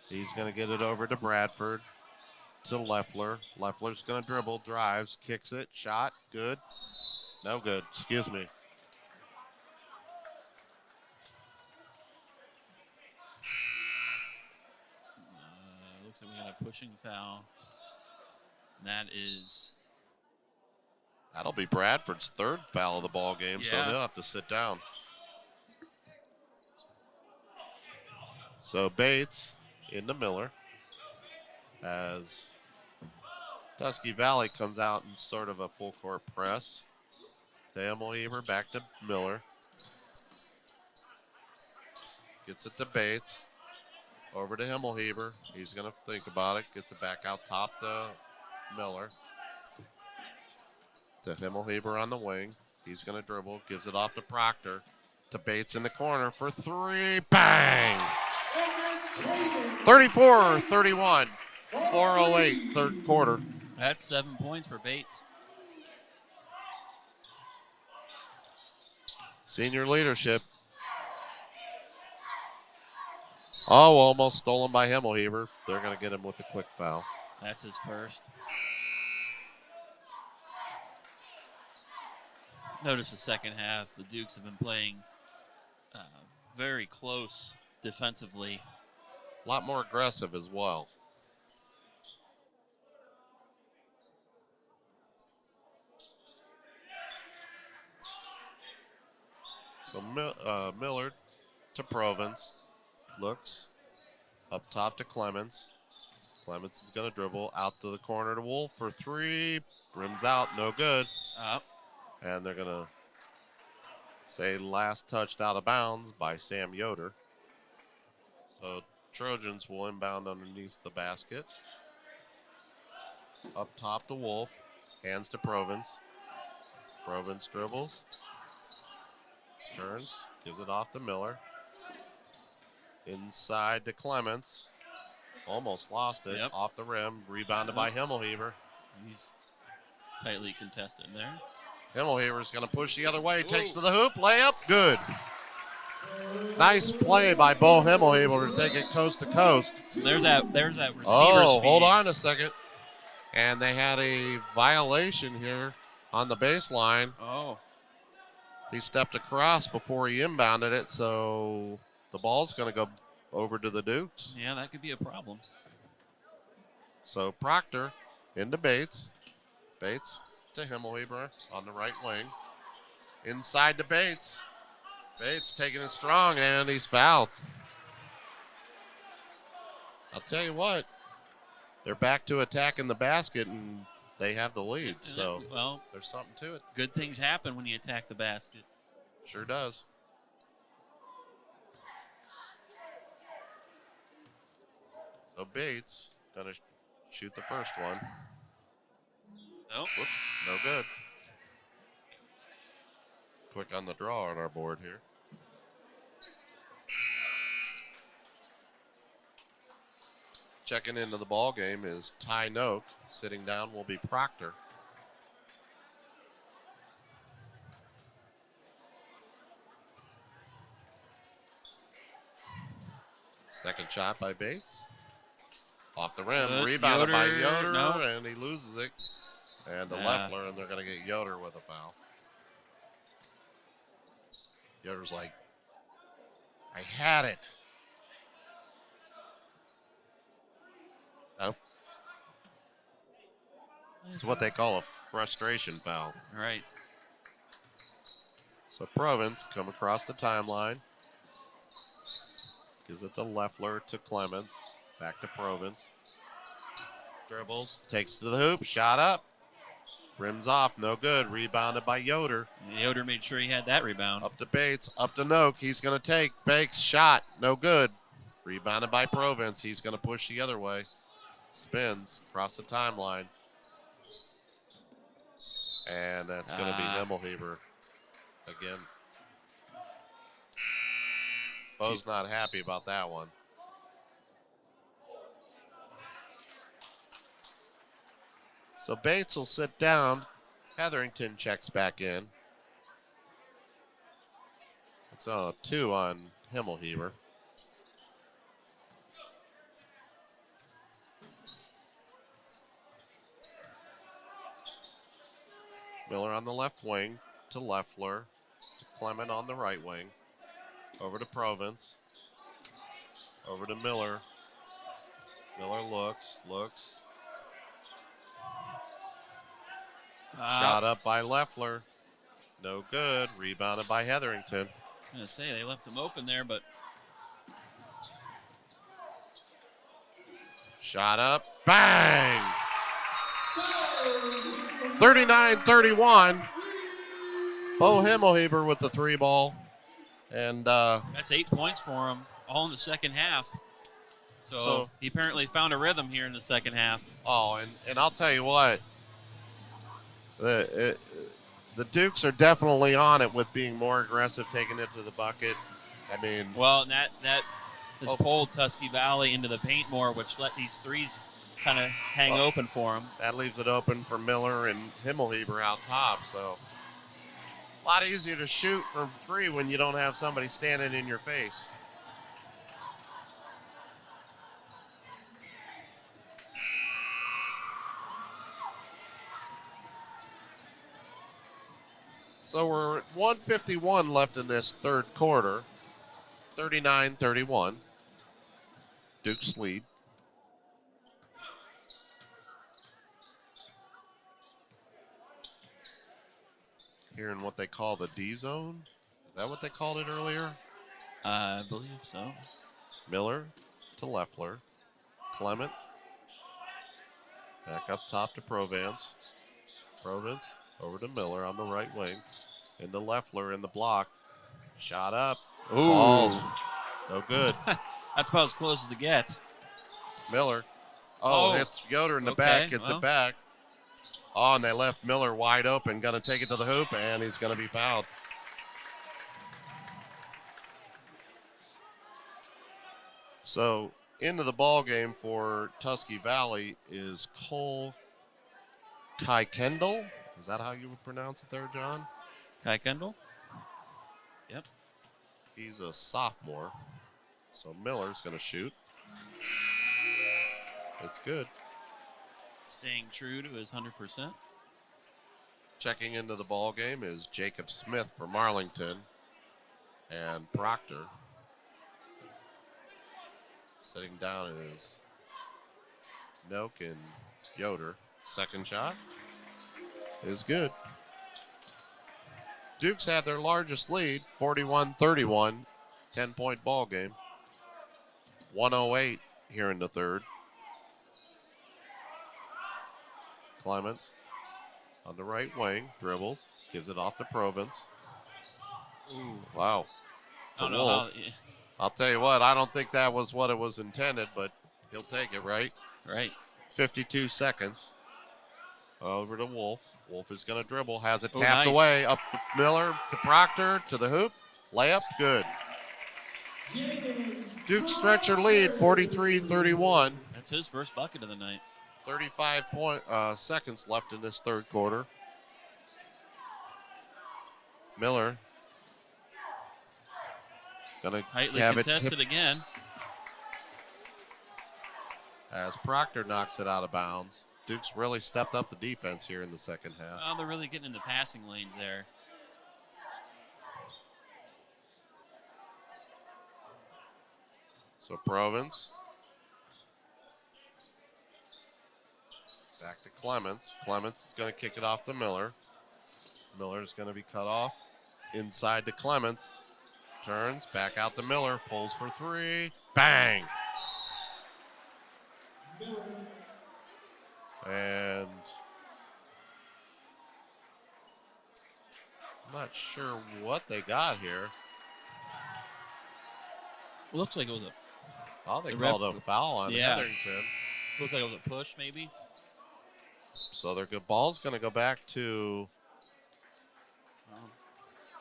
[SPEAKER 1] He's going to get it over to Bradford. To Leffler. Leffler's going to dribble, drives, kicks it, shot, good. No good, excuse me.
[SPEAKER 2] Looks like we got a pushing foul. And that is
[SPEAKER 1] That'll be Bradford's third foul of the ball game, so
[SPEAKER 2] Yeah.
[SPEAKER 1] he'll have to sit down. So Bates into Miller as Tusky Valley comes out in sort of a full court press. To Himmelheber, back to Miller. Gets it to Bates. Over to Himmelheber. He's going to think about it. Gets it back out top to Miller. To Himmelheber on the wing. He's going to dribble. Gives it off to Proctor. To Bates in the corner for three. Bang! 34-31. 4:08 third quarter.
[SPEAKER 2] That's 7 points for Bates.
[SPEAKER 1] Senior leadership. Oh, almost stolen by Himmelheber. They're going to get him with the quick foul.
[SPEAKER 2] That's his first. Notice the second half, the Dukes have been playing very close defensively.
[SPEAKER 1] A lot more aggressive as well. So Millard to Provence. Looks up top to Clemens. Clemens is going to dribble out to the corner to Wolf for three. Rims out, no good. And they're going to say last touched out of bounds by Sam Yoder. So Trojans will inbound underneath the basket. Up top to Wolf. Hands to Provence. Provence dribbles. Turns. Gives it off to Miller. Inside to Clements. Almost lost it.
[SPEAKER 2] Yep.
[SPEAKER 1] Off the rim. Rebounded by Himmelheber.
[SPEAKER 2] He's tightly contested there.
[SPEAKER 1] Himmelheber's going to push the other way. Takes to the hoop. Layup. Good. Nice play by Bo Himmelheber to take it coast to coast.
[SPEAKER 2] There's that receiver
[SPEAKER 1] Oh,
[SPEAKER 2] speed.
[SPEAKER 1] hold on a second. And they had a violation here on the baseline.
[SPEAKER 2] Oh.
[SPEAKER 1] He stepped across before he inbounded it, so the ball's going to go over to the Dukes.
[SPEAKER 2] Yeah, that could be a problem.
[SPEAKER 1] So Proctor into Bates. Bates to Himmelheber on the right wing. Inside to Bates. Bates taking it strong, and he's fouled. I'll tell you what, they're back to attacking the basket, and they have the lead. So
[SPEAKER 2] well,
[SPEAKER 1] there's something to it.
[SPEAKER 2] Good things happen when you attack the basket.
[SPEAKER 1] Sure does. So Bates gonna shoot the first one.
[SPEAKER 2] Nope.
[SPEAKER 1] Whoops, no good. Quick on the draw on our board here. Checking into the ball game is Ty Noak. Sitting down will be Proctor. Second shot by Bates. Off the rim,
[SPEAKER 2] Good.
[SPEAKER 1] rebounded by
[SPEAKER 2] Yoder,
[SPEAKER 1] Yoder,
[SPEAKER 2] no.
[SPEAKER 1] and he loses it. And to Leffler, and they're going to get Yoder with a foul. Yoder's like, I had it. Oh. It's what they call a frustration foul.
[SPEAKER 2] Right.
[SPEAKER 1] So Provence come across the timeline. Gives it to Leffler to Clements. Back to Provence. Dribbles. Takes to the hoop. Shot up. Rims off. No good. Rebounded by Yoder.
[SPEAKER 2] Yoder made sure he had that rebound.
[SPEAKER 1] Up to Bates. Up to Noak. He's going to take. Fakes. Shot. No good. Rebounded by Provence. He's going to push the other way. Spins. Across the timeline. And that's going to be Himmelheber again. Bo's not happy about that one. So Bates will sit down. Hetherington checks back in. It's a 2 on Himmelheber. Miller on the left wing to Leffler. To Clement on the right wing. Over to Provence. Over to Miller. Miller looks. Shot up by Leffler. No good. Rebounded by Hetherington.
[SPEAKER 2] I'm going to say they left him open there, but
[SPEAKER 1] Shot up. Bang! 39-31. Bo Himmelheber with the 3-ball. And
[SPEAKER 2] that's 8 points for him, all in the second half. So he apparently found a rhythm here in the second half.
[SPEAKER 1] Oh, and I'll tell you what, the Dukes are definitely on it with being more aggressive, taking it to the bucket. I mean,
[SPEAKER 2] well, that has pulled Tusky Valley into the paint more, which let these threes kind of hang open for him.
[SPEAKER 1] That leaves it open for Miller and Himmelheber out top. So a lot easier to shoot from three when you don't have somebody standing in your face. So we're at 1:51 left in this third quarter. 39-31. Dukes lead. Here in what they call the D zone. Is that what they called it earlier?
[SPEAKER 2] I believe so.
[SPEAKER 1] Miller to Leffler. Clement. Back up top to Provence. Provence over to Miller on the right wing. Into Leffler in the block. Shot up.
[SPEAKER 2] Ooh.
[SPEAKER 1] Balls. No good.
[SPEAKER 2] That's about as close as it gets.
[SPEAKER 1] Miller. Oh, hits Yoder in the back. Gets it back. Oh, and they left Miller wide open. Going to take it to the hoop, and he's going to be fouled. So into the ball game for Tusky Valley is Cole Kuykendall. Is that how you would pronounce it there, John?
[SPEAKER 2] Kuykendall? Yep.
[SPEAKER 1] He's a sophomore. So Miller's going to shoot. It's good.
[SPEAKER 2] Staying true to his 100%.
[SPEAKER 1] Checking into the ball game is Jacob Smith for Marlington and Proctor. Sitting down is Noak and Yoder. Second shot is good. Dukes have their largest lead, 41-31, 10-point ball game. 1:08 here in the third. Clements on the right wing, dribbles, gives it off to Provence.
[SPEAKER 2] Ooh.
[SPEAKER 1] Wow.
[SPEAKER 2] I don't
[SPEAKER 1] To
[SPEAKER 2] know
[SPEAKER 1] Wolf.
[SPEAKER 2] how,
[SPEAKER 1] I'll tell you what, I don't think that was what it was intended, but he'll take it, right?
[SPEAKER 2] Right.
[SPEAKER 1] 52 seconds. Over to Wolf. Wolf is going to dribble, has it
[SPEAKER 2] Oh,
[SPEAKER 1] tapped
[SPEAKER 2] nice.
[SPEAKER 1] away, up to Miller, to Proctor, to the hoop. Layup, good. Duke stretcher lead, 43-31.
[SPEAKER 2] That's his first bucket of the night.
[SPEAKER 1] 35 seconds left in this third quarter. Miller gonna
[SPEAKER 2] Tightly
[SPEAKER 1] have it
[SPEAKER 2] contested
[SPEAKER 1] tipped
[SPEAKER 2] again.
[SPEAKER 1] as Proctor knocks it out of bounds. Duke's really stepped up the defense here in the second half.
[SPEAKER 2] Oh, they're really getting in the passing lanes there.
[SPEAKER 1] So Provence. Back to Clements. Clements is going to kick it off to Miller. Miller is going to be cut off. Inside to Clements. Turns, back out to Miller. Pulls for three. Bang! And I'm not sure what they got here.
[SPEAKER 2] Looks like it was a
[SPEAKER 1] Oh, they
[SPEAKER 2] The
[SPEAKER 1] called
[SPEAKER 2] ref-
[SPEAKER 1] a foul on
[SPEAKER 2] Yeah.
[SPEAKER 1] Hetherington.
[SPEAKER 2] looks like it was a push maybe.
[SPEAKER 1] So their good ball's going to go back to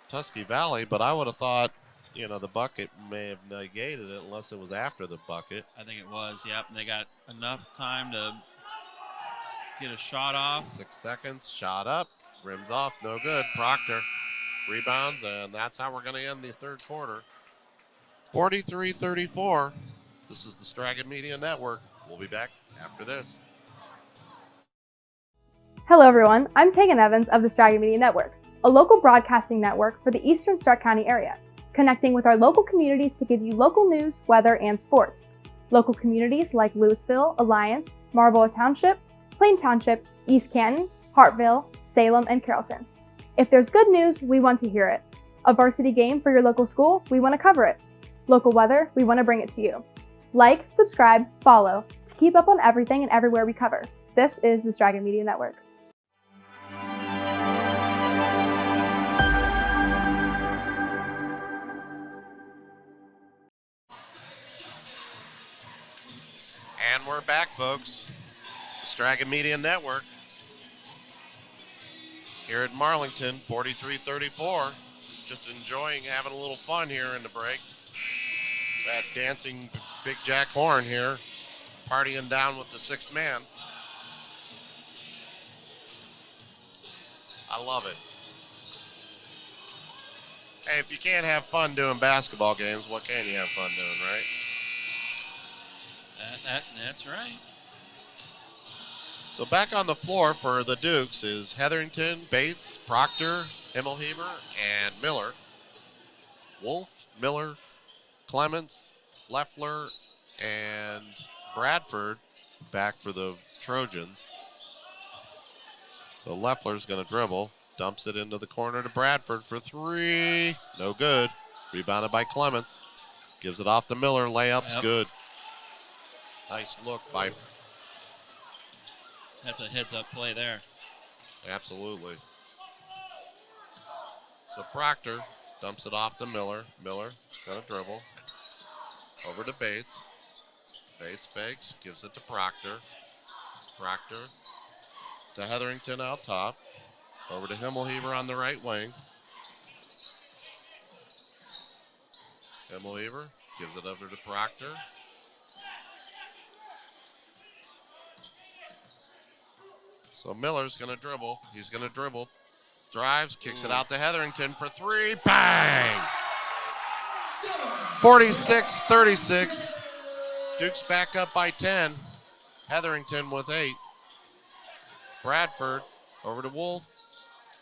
[SPEAKER 1] Tusky Valley, but I would have thought, the bucket may have negated it unless it was after the bucket.
[SPEAKER 2] I think it was. Yep. And they got enough time to get a shot off.
[SPEAKER 1] 6 seconds, shot up, rims off, no good. Proctor rebounds, and that's how we're going to end the third quarter. 43-34. This is the Stragan Media Network. We'll be back after this.
[SPEAKER 9] Hello everyone, I'm Tegan Evans of the Stragan Media Network, a local broadcasting network for the Eastern Stark County area, connecting with our local communities to give you local news, weather, and sports. Local communities like Louisville, Alliance, Marlboro Township, Plain Township, East Canton, Hartville, Salem, and Carrollton. If there's good news, we want to hear it. A varsity game for your local school, we want to cover it. Local weather, we want to bring it to you. Like, subscribe, follow to keep up on everything and everywhere we cover. This is the Dragon Media Network.
[SPEAKER 1] And we're back, folks. The Dragon Media Network. Here at Marlington, 43-34. Just enjoying having a little fun here in the break. That dancing Big Jack Horn here, partying down with the sixth man. I love it. Hey, if you can't have fun doing basketball games, what can you have fun doing, right?
[SPEAKER 2] That's right.
[SPEAKER 1] So back on the floor for the Dukes is Hetherington, Bates, Proctor, Himmelheber, and Miller. Wolf, Miller, Clements, Leffler, and Bradford back for the Trojans. So Leffler's going to dribble, dumps it into the corner to Bradford for three. No good. Rebounded by Clements. Gives it off to Miller. Layup's good. Nice look by.
[SPEAKER 2] That's a heads-up play there.
[SPEAKER 1] Absolutely. So Proctor dumps it off to Miller. Miller going to dribble. Over to Bates. Bates fakes, gives it to Proctor. Proctor to Hetherington out top. Over to Himmelheber on the right wing. Himmelheber gives it over to Proctor. So Miller's going to dribble. He's going to dribble. Drives, kicks it out to Hetherington for three. Bang! 46-36. Dukes back up by 10. Hetherington with 8. Bradford over to Wolf.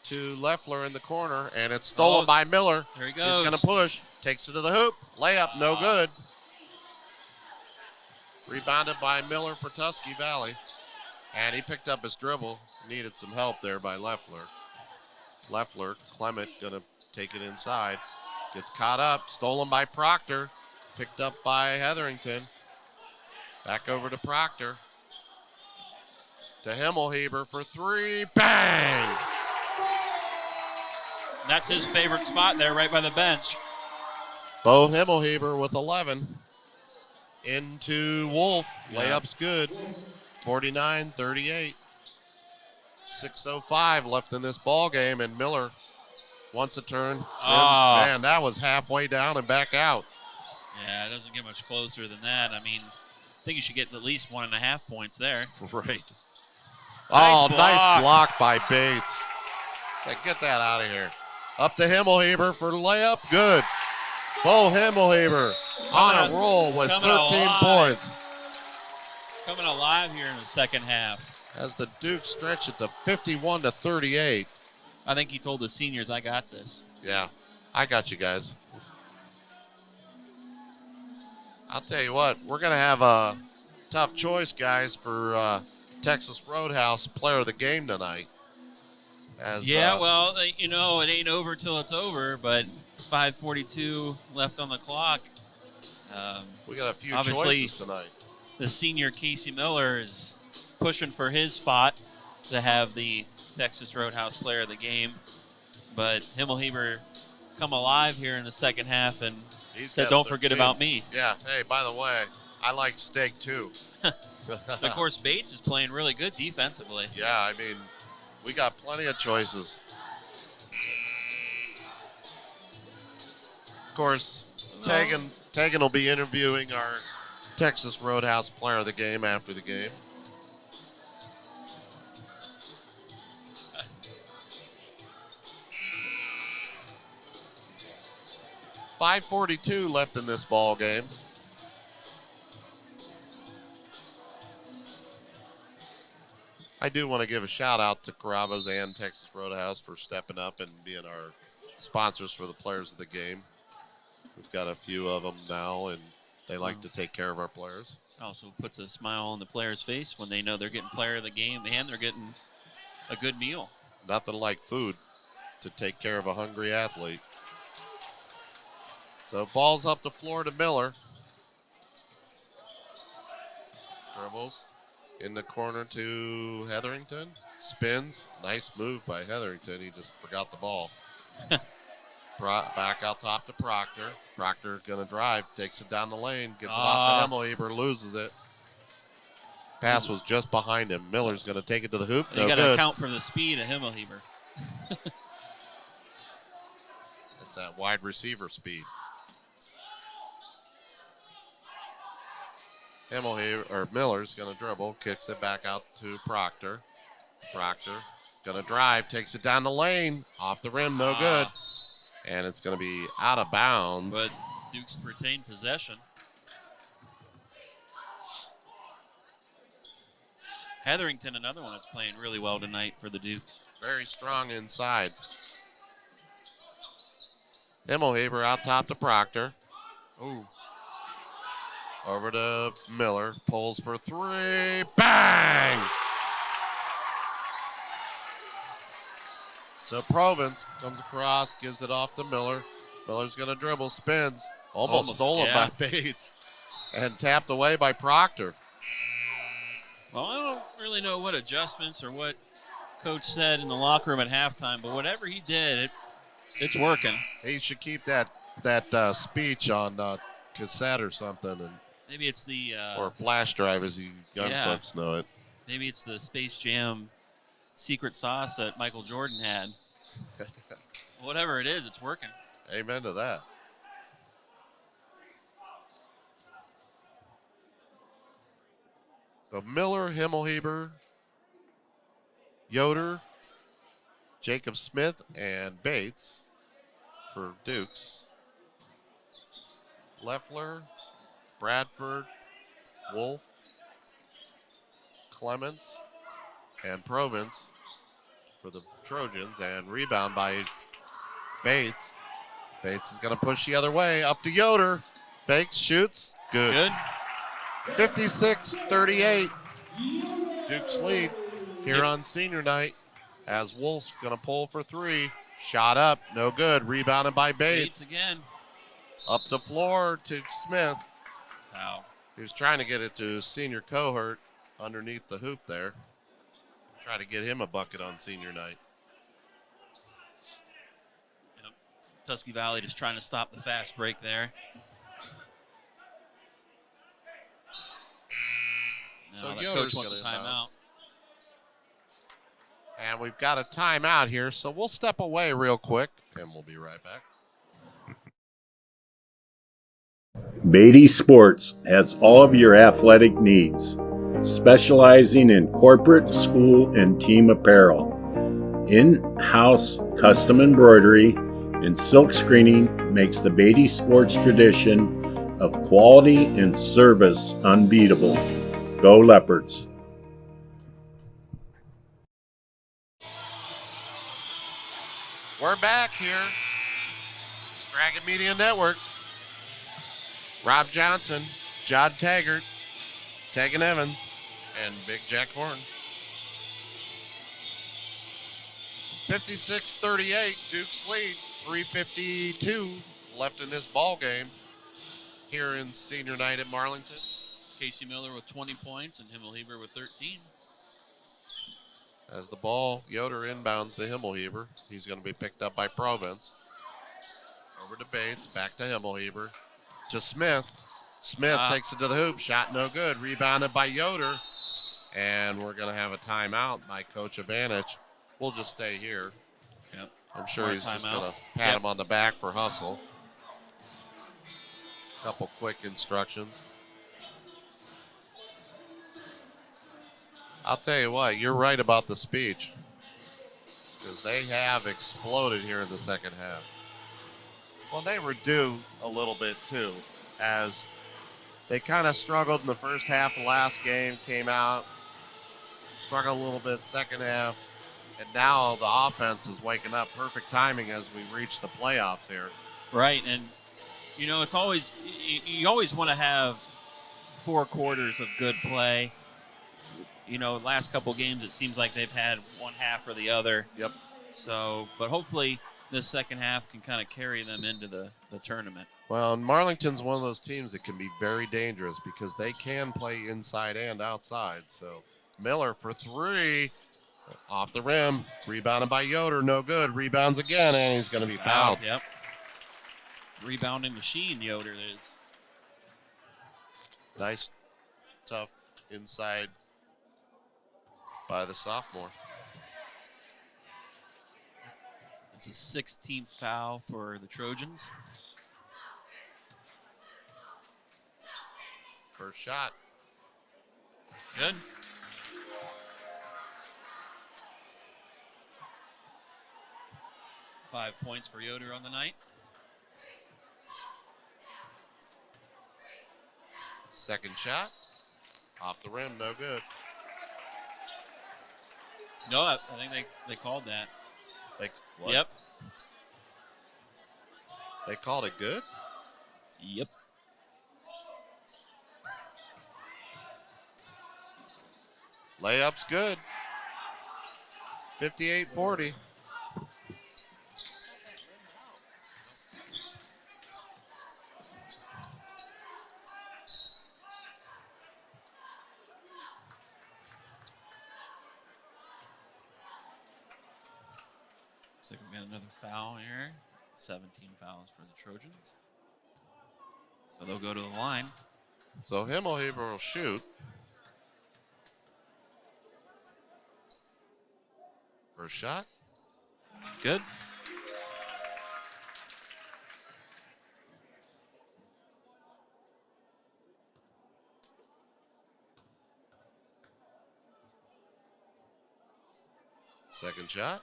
[SPEAKER 1] To Leffler in the corner, and it's stolen by Miller.
[SPEAKER 2] There he goes.
[SPEAKER 1] He's going to push. Takes it to the hoop. Layup, no good. Rebounded by Miller for Tusky Valley. And he picked up his dribble. Needed some help there by Leffler. Leffler, Clement going to take it inside. Gets caught up. Stolen by Proctor. Picked up by Hetherington. Back over to Proctor. To Himmelheber for three. Bang!
[SPEAKER 2] That's his favorite spot there, right by the bench.
[SPEAKER 1] Bo Himmelheber with 11. Into Wolf. Layup's good. 49-38. 6:05 left in this ball game, and Miller wants a turn. Man, that was halfway down and back out.
[SPEAKER 2] Yeah, it doesn't get much closer than that. I mean, I think you should get at least 1.5 points there.
[SPEAKER 1] Right.
[SPEAKER 2] Nice
[SPEAKER 1] nice block by Bates. It's like, get that out of here. Up to Himmelheber for layup. Good. Bo Himmelheber on a roll with 13 points.
[SPEAKER 2] Coming alive here in the second half.
[SPEAKER 1] As the Dukes stretch it to 51-38.
[SPEAKER 2] I think he told the seniors, I got this.
[SPEAKER 1] Yeah, I got you guys. I'll tell you what, we're going to have a tough choice, guys, for Texas Roadhouse player of the game tonight.
[SPEAKER 2] Well, you know, it ain't over till it's over, but 5:42 left on the clock.
[SPEAKER 1] We got a few
[SPEAKER 2] obviously,
[SPEAKER 1] choices tonight.
[SPEAKER 2] The senior Casey Miller is pushing for his spot to have the Texas Roadhouse player of the game. But Himmelheber come alive here in the second half and said, don't forget about me.
[SPEAKER 1] Yeah, hey, by the way, I like steak too.
[SPEAKER 2] Of course, Bates is playing really good defensively.
[SPEAKER 1] Yeah, I mean, we got plenty of choices. Of course, Tegan will be interviewing our Texas Roadhouse player of the game after the game. .542 left in this ball game. I do want to give a shout out to Carrabba's and Texas Roadhouse for stepping up and being our sponsors for the players of the game. We've got a few of them now, and they like to take care of our players.
[SPEAKER 2] Also puts a smile on the player's face when they know they're getting player of the game and they're getting a good meal.
[SPEAKER 1] Nothing like food to take care of a hungry athlete. So ball's up the floor to Miller. Dribbles in the corner to Hetherington. Spins. Nice move by Hetherington. He just forgot the ball. Back out top to Proctor. Proctor going to drive. Takes it down the lane. Gets it off to Himmelheber. Loses it. Pass was just behind him. Miller's going to take it to the hoop.
[SPEAKER 2] You got to account for the speed of Himmelheber.
[SPEAKER 1] It's that wide receiver speed. Miller's going to dribble, kicks it back out to Proctor. Proctor going to drive, takes it down the lane, off the rim, no good. And it's going to be out of bounds.
[SPEAKER 2] But Dukes retained possession. Hetherington, another one that's playing really well tonight for the Dukes.
[SPEAKER 1] Very strong inside. Himmelheber out top to Proctor.
[SPEAKER 2] Oh.
[SPEAKER 1] Over to Miller. Pulls for three. Bang! So Provence comes across, gives it off to Miller. Miller's going to dribble, spins. Almost stolen by Bates. And tapped away by Proctor.
[SPEAKER 2] Well, I don't really know what adjustments or what Coach said in the locker room at halftime, but whatever he did, it's working.
[SPEAKER 1] He should keep that speech on cassette or something. And
[SPEAKER 2] maybe it's the
[SPEAKER 1] or flash drive, as you young folks know it.
[SPEAKER 2] Maybe it's the Space Jam secret sauce that Michael Jordan had. Whatever it is, it's working.
[SPEAKER 1] Amen to that. So Miller, Himmelheber, Yoder, Jacob Smith, and Bates for Dukes. Leffler, Bradford, Wolf, Clements, and Provence for the Trojans, and rebound by Bates. Bates is going to push the other way, up to Yoder. Fakes, shoots, good. 56-38. Dukes lead here on senior night as Wolf's going to pull for three. Shot up, no good. Rebounded by Bates.
[SPEAKER 2] Again.
[SPEAKER 1] Up the floor to Smith.
[SPEAKER 2] Foul.
[SPEAKER 1] He was trying to get it to senior Cohort underneath the hoop there. Try to get him a bucket on senior night.
[SPEAKER 2] Yep. Tusky Valley just trying to stop the fast break there.
[SPEAKER 1] So
[SPEAKER 2] the
[SPEAKER 1] Yoder's
[SPEAKER 2] coach wants a timeout.
[SPEAKER 1] And we've got a timeout here, so we'll step away real quick, and we'll be right back.
[SPEAKER 7] Beatty Sports has all of your athletic needs, specializing in corporate, school, and team apparel. In-house custom embroidery and silk screening makes the Beatty Sports tradition of quality and service unbeatable. Go Leopards!
[SPEAKER 1] We're back here. Straggett Media Network. Rob Johnson, John Taggart, Tegan Evans, and Big Jack Horn. 56-38, Dukes lead. 3:52 left in this ball game here in senior night at Marlington.
[SPEAKER 2] Casey Miller with 20 points and Himmelheber with 13.
[SPEAKER 1] As the ball, Yoder inbounds to Himmelheber. He's going to be picked up by Provence. Over to Bates, back to Himmelheber. To Smith. Smith takes it to the hoop. Shot no good. Rebounded by Yoder. And we're going to have a timeout by Coach Abanich. We'll just stay here.
[SPEAKER 2] Yep.
[SPEAKER 1] I'm sure he's just going to pat him on the back for hustle. Couple quick instructions. I'll tell you what, you're right about the speech. Because they have exploded here in the second half. Well, they were due a little bit too, as they kind of struggled in the first half of last game, came out, struggled a little bit second half, and now the offense is waking up. Perfect timing as we reach the playoffs here.
[SPEAKER 2] Right, and you know, it's always, you always want to have 4 quarters of good play. last couple games it seems like they've had one half or the other.
[SPEAKER 1] Yep.
[SPEAKER 2] So, but hopefully this second half can kind of carry them into the tournament.
[SPEAKER 1] Well, and Marlington's one of those teams that can be very dangerous because they can play inside and outside. So Miller for three. Off the rim. Rebounded by Yoder. No good. Rebounds again, and he's going to be fouled.
[SPEAKER 2] Yep. Rebounding machine, Yoder is.
[SPEAKER 1] Nice, tough inside by the sophomore.
[SPEAKER 2] It's a 16th foul for the Trojans.
[SPEAKER 1] First shot.
[SPEAKER 2] Good. Five points for Yoder on the night.
[SPEAKER 1] Second shot. Off the rim, no good.
[SPEAKER 2] No, I think they called that.
[SPEAKER 1] What?
[SPEAKER 2] Yep.
[SPEAKER 1] They called it good?
[SPEAKER 2] Yep.
[SPEAKER 1] Layup's good. 58-40.
[SPEAKER 2] Looks like we got another foul here. 17 fouls for the Trojans. So they'll go to the line.
[SPEAKER 1] So Himmelheber will shoot. First shot.
[SPEAKER 2] Good.
[SPEAKER 1] Second shot.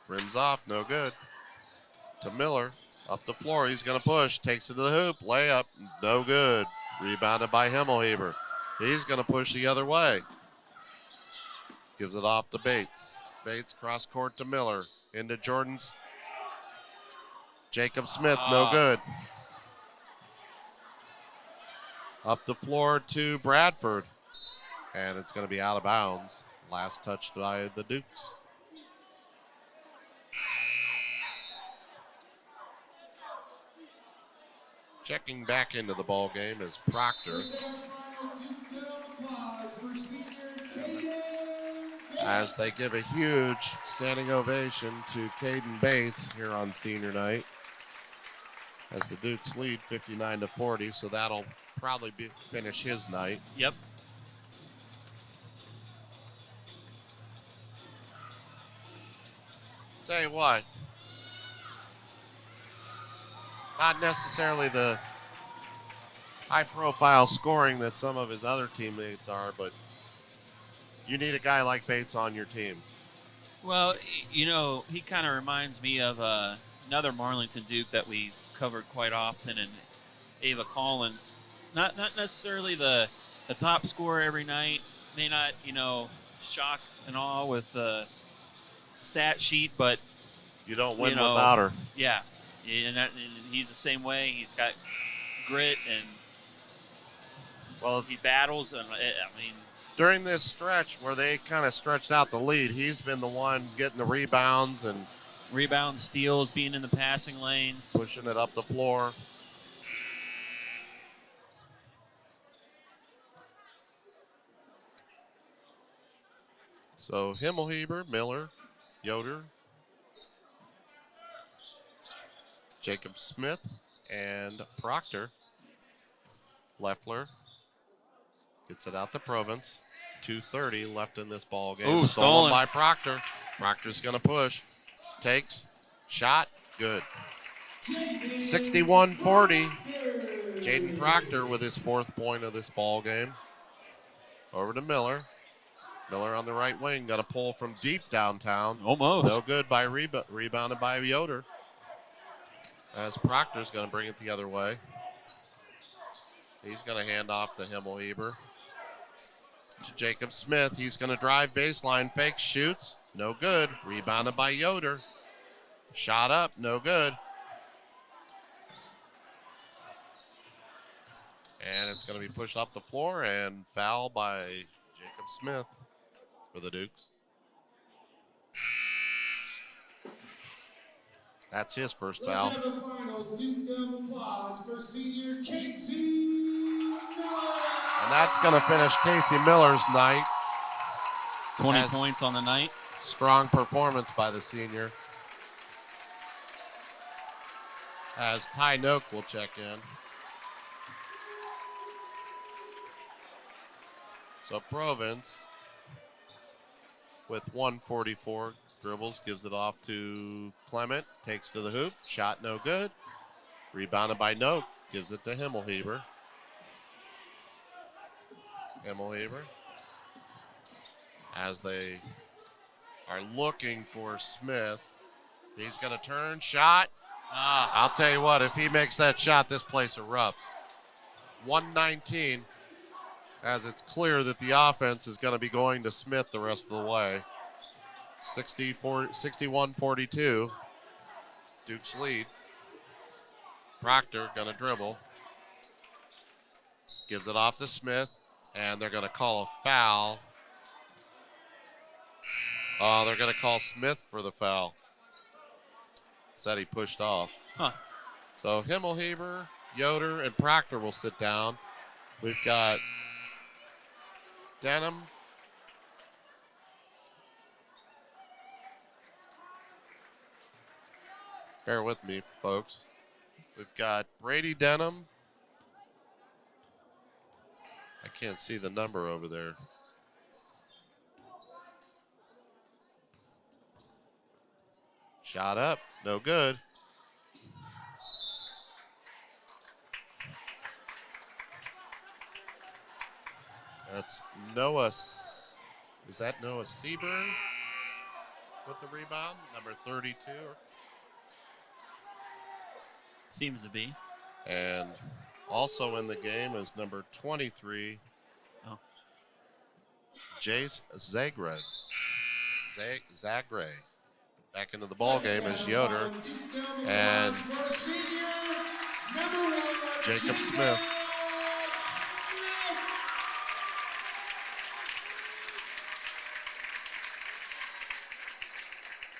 [SPEAKER 1] Rims off, no good. To Miller. Up the floor, he's going to push. Takes it to the hoop. Layup, no good. Rebounded by Himmelheber. He's going to push the other way. Gives it off to Bates. Bates cross court to Miller. Into Jordan's. Jacob Smith, no good. Up the floor to Bradford. And it's going to be out of bounds. Last touch by the Dukes. Checking back into the ball game is Proctor. As they give a huge standing ovation to Caden Bates here on senior night. As the Dukes lead 59-40, so that'll probably finish his night.
[SPEAKER 2] Yep.
[SPEAKER 1] Tell you what, not necessarily the high-profile scoring that some of his other teammates are, but you need a guy like Bates on your team.
[SPEAKER 2] Well, he kind of reminds me of another Marlington Duke that we've covered quite often, and Ava Collins. Not necessarily the top scorer every night, may not, shock and awe with the stat sheet, but
[SPEAKER 1] you don't win without her.
[SPEAKER 2] Yeah, and he's the same way. He's got grit, and he battles. And
[SPEAKER 1] during this stretch where they kind of stretched out the lead, he's been the one getting the rebounds and
[SPEAKER 2] steals, being in the passing lanes,
[SPEAKER 1] pushing it up the floor. So Himmelheber, Miller, Yoder, Jacob Smith, and Proctor. Leffler gets it out to Provence. 2:30 left in this ball game.
[SPEAKER 2] Ooh, stolen
[SPEAKER 1] by Proctor. Proctor's going to push. Takes. Shot. Good. 61-40. Jaden Proctor with his fourth point of this ball game. Over to Miller. Miller on the right wing. Got a pull from deep downtown.
[SPEAKER 2] Almost.
[SPEAKER 1] No good by rebounded by Yoder. As Proctor's going to bring it the other way. He's going to hand off to Himmelheber. To Jacob Smith. He's going to drive baseline. Fake shoots. No good. Rebounded by Yoder. Shot up. No good. And it's going to be pushed up the floor and foul by Jacob Smith for the Dukes. That's his first foul.
[SPEAKER 3] Let's have a final Duke applause for senior Casey Miller.
[SPEAKER 1] And that's going to finish Casey Miller's night.
[SPEAKER 2] 20 points on the night.
[SPEAKER 1] Strong performance by the senior. As Ty Noak will check in. So Provence with 144 dribbles, gives it off to Clement, takes to the hoop, shot no good. Rebounded by Noak, gives it to Himmelheber. Himmelheber, as they are looking for Smith. He's going to turn, shot. I'll tell you what, if he makes that shot, this place erupts. 119, as it's clear that the offense is going to be going to Smith the rest of the way. 61-42, Duke's lead. Proctor going to dribble. Gives it off to Smith, and they're going to call a foul. Oh, they're going to call Smith for the foul. Said he pushed off. So Himmelheber, Yoder, and Proctor will sit down. We've got Denham. Bear with me, folks. We've got Brady Denham. I can't see the number over there. Shot up, no good. That's Noah. Is that Noah Seaburn with the rebound? Number 32.
[SPEAKER 2] Seems to be.
[SPEAKER 1] And also in the game is number 23, Jace Zagred. Zagre. Back into the ball game is Yoder and Jacob Smith.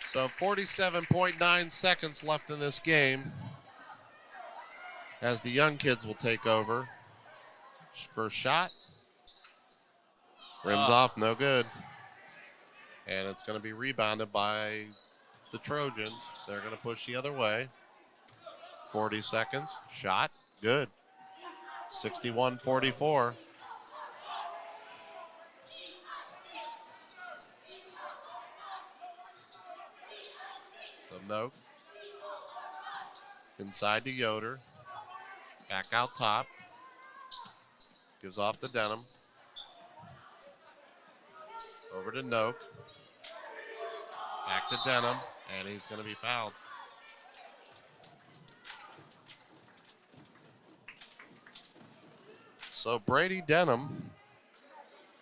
[SPEAKER 1] So 47.9 seconds left in this game as the young kids will take over. First shot. Rims off, no good. And it's going to be rebounded by the Trojans. They're going to push the other way. 40 seconds. Shot. Good. 61-44. So no. Inside to Yoder. Back out top. Gives off to Denham. Over to Noak. Back to Denham, and he's going to be fouled. So Brady Denham,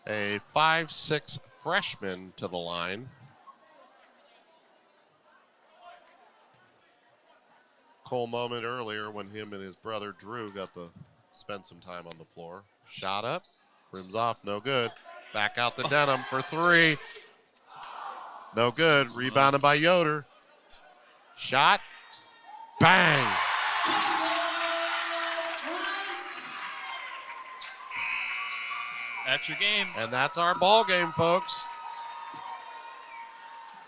[SPEAKER 1] a 5'6" freshman to the line. Cool moment earlier when him and his brother Drew got to spend some time on the floor. Shot up, rims off, no good. Back out to Denham for three. No good. Rebounded by Yoder. Shot. Bang.
[SPEAKER 2] That's your game.
[SPEAKER 1] And that's our ball game, folks.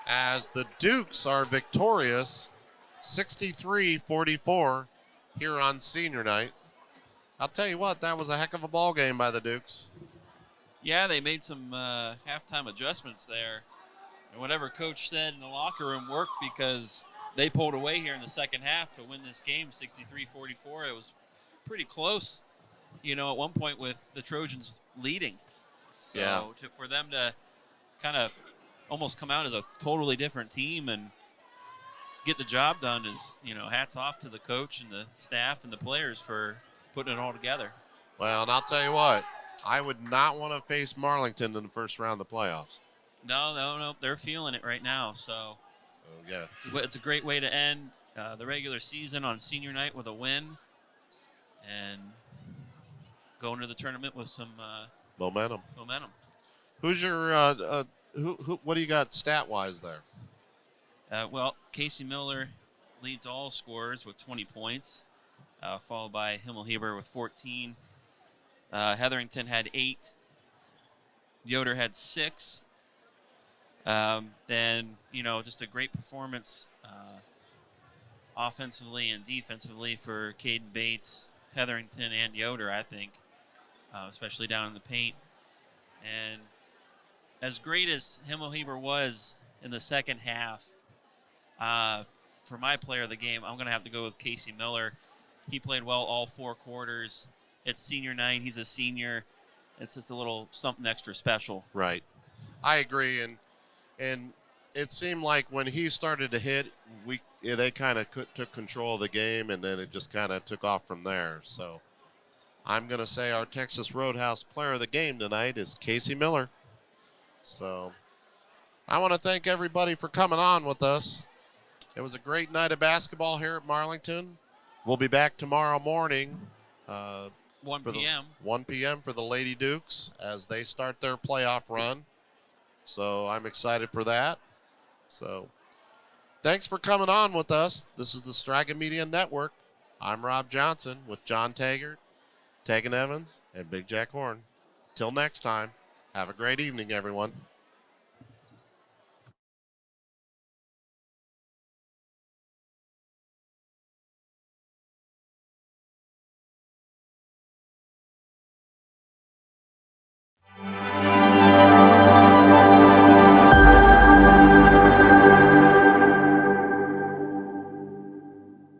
[SPEAKER 1] As the Dukes are victorious, 63-44 here on senior night. I'll tell you what, that was a heck of a ball game by the Dukes.
[SPEAKER 2] Yeah, they made some halftime adjustments there. And whatever coach said in the locker room worked because they pulled away here in the second half to win this game, 63-44. It was pretty close, at one point with the Trojans leading. So
[SPEAKER 1] yeah.
[SPEAKER 2] For them to kind of almost come out as a totally different team and get the job done is, hats off to the coach and the staff and the players for putting it all together.
[SPEAKER 1] Well, and I'll tell you what, I would not want to face Marlington in the first round of the playoffs.
[SPEAKER 2] No. They're feeling it right now. So
[SPEAKER 1] yeah.
[SPEAKER 2] It's a great way to end the regular season on senior night with a win and go into the tournament with some
[SPEAKER 1] momentum. Who's your who? What do you got stat wise there?
[SPEAKER 2] Well, Casey Miller leads all scorers with 20 points, followed by Himmelheber with 14. Hetherington had 8. Yoder had 6. Then, just a great performance offensively and defensively for Caden Bates, Hetherington, and Yoder, I think, especially down in the paint. And as great as Himmelheber was in the second half, for my player of the game, I'm going to have to go with Casey Miller. He played well all 4 quarters. It's senior night. He's a senior. It's just a little something extra special.
[SPEAKER 1] Right. I agree. And it seemed like when he started to hit, they kind of took control of the game, and then it just kind of took off from there. So I'm going to say our Texas Roadhouse player of the game tonight is Casey Miller. So I want to thank everybody for coming on with us. It was a great night of basketball here at Marlington. We'll be back tomorrow morning.
[SPEAKER 2] 1 p.m.
[SPEAKER 1] 1 p.m. for the Lady Dukes as they start their playoff run. So I'm excited for that. So thanks for coming on with us. This is the Strega Media Network. I'm Rob Johnson with John Taggart, Tegan Evans, and Big Jack Horn. Till next time, have a great evening, everyone.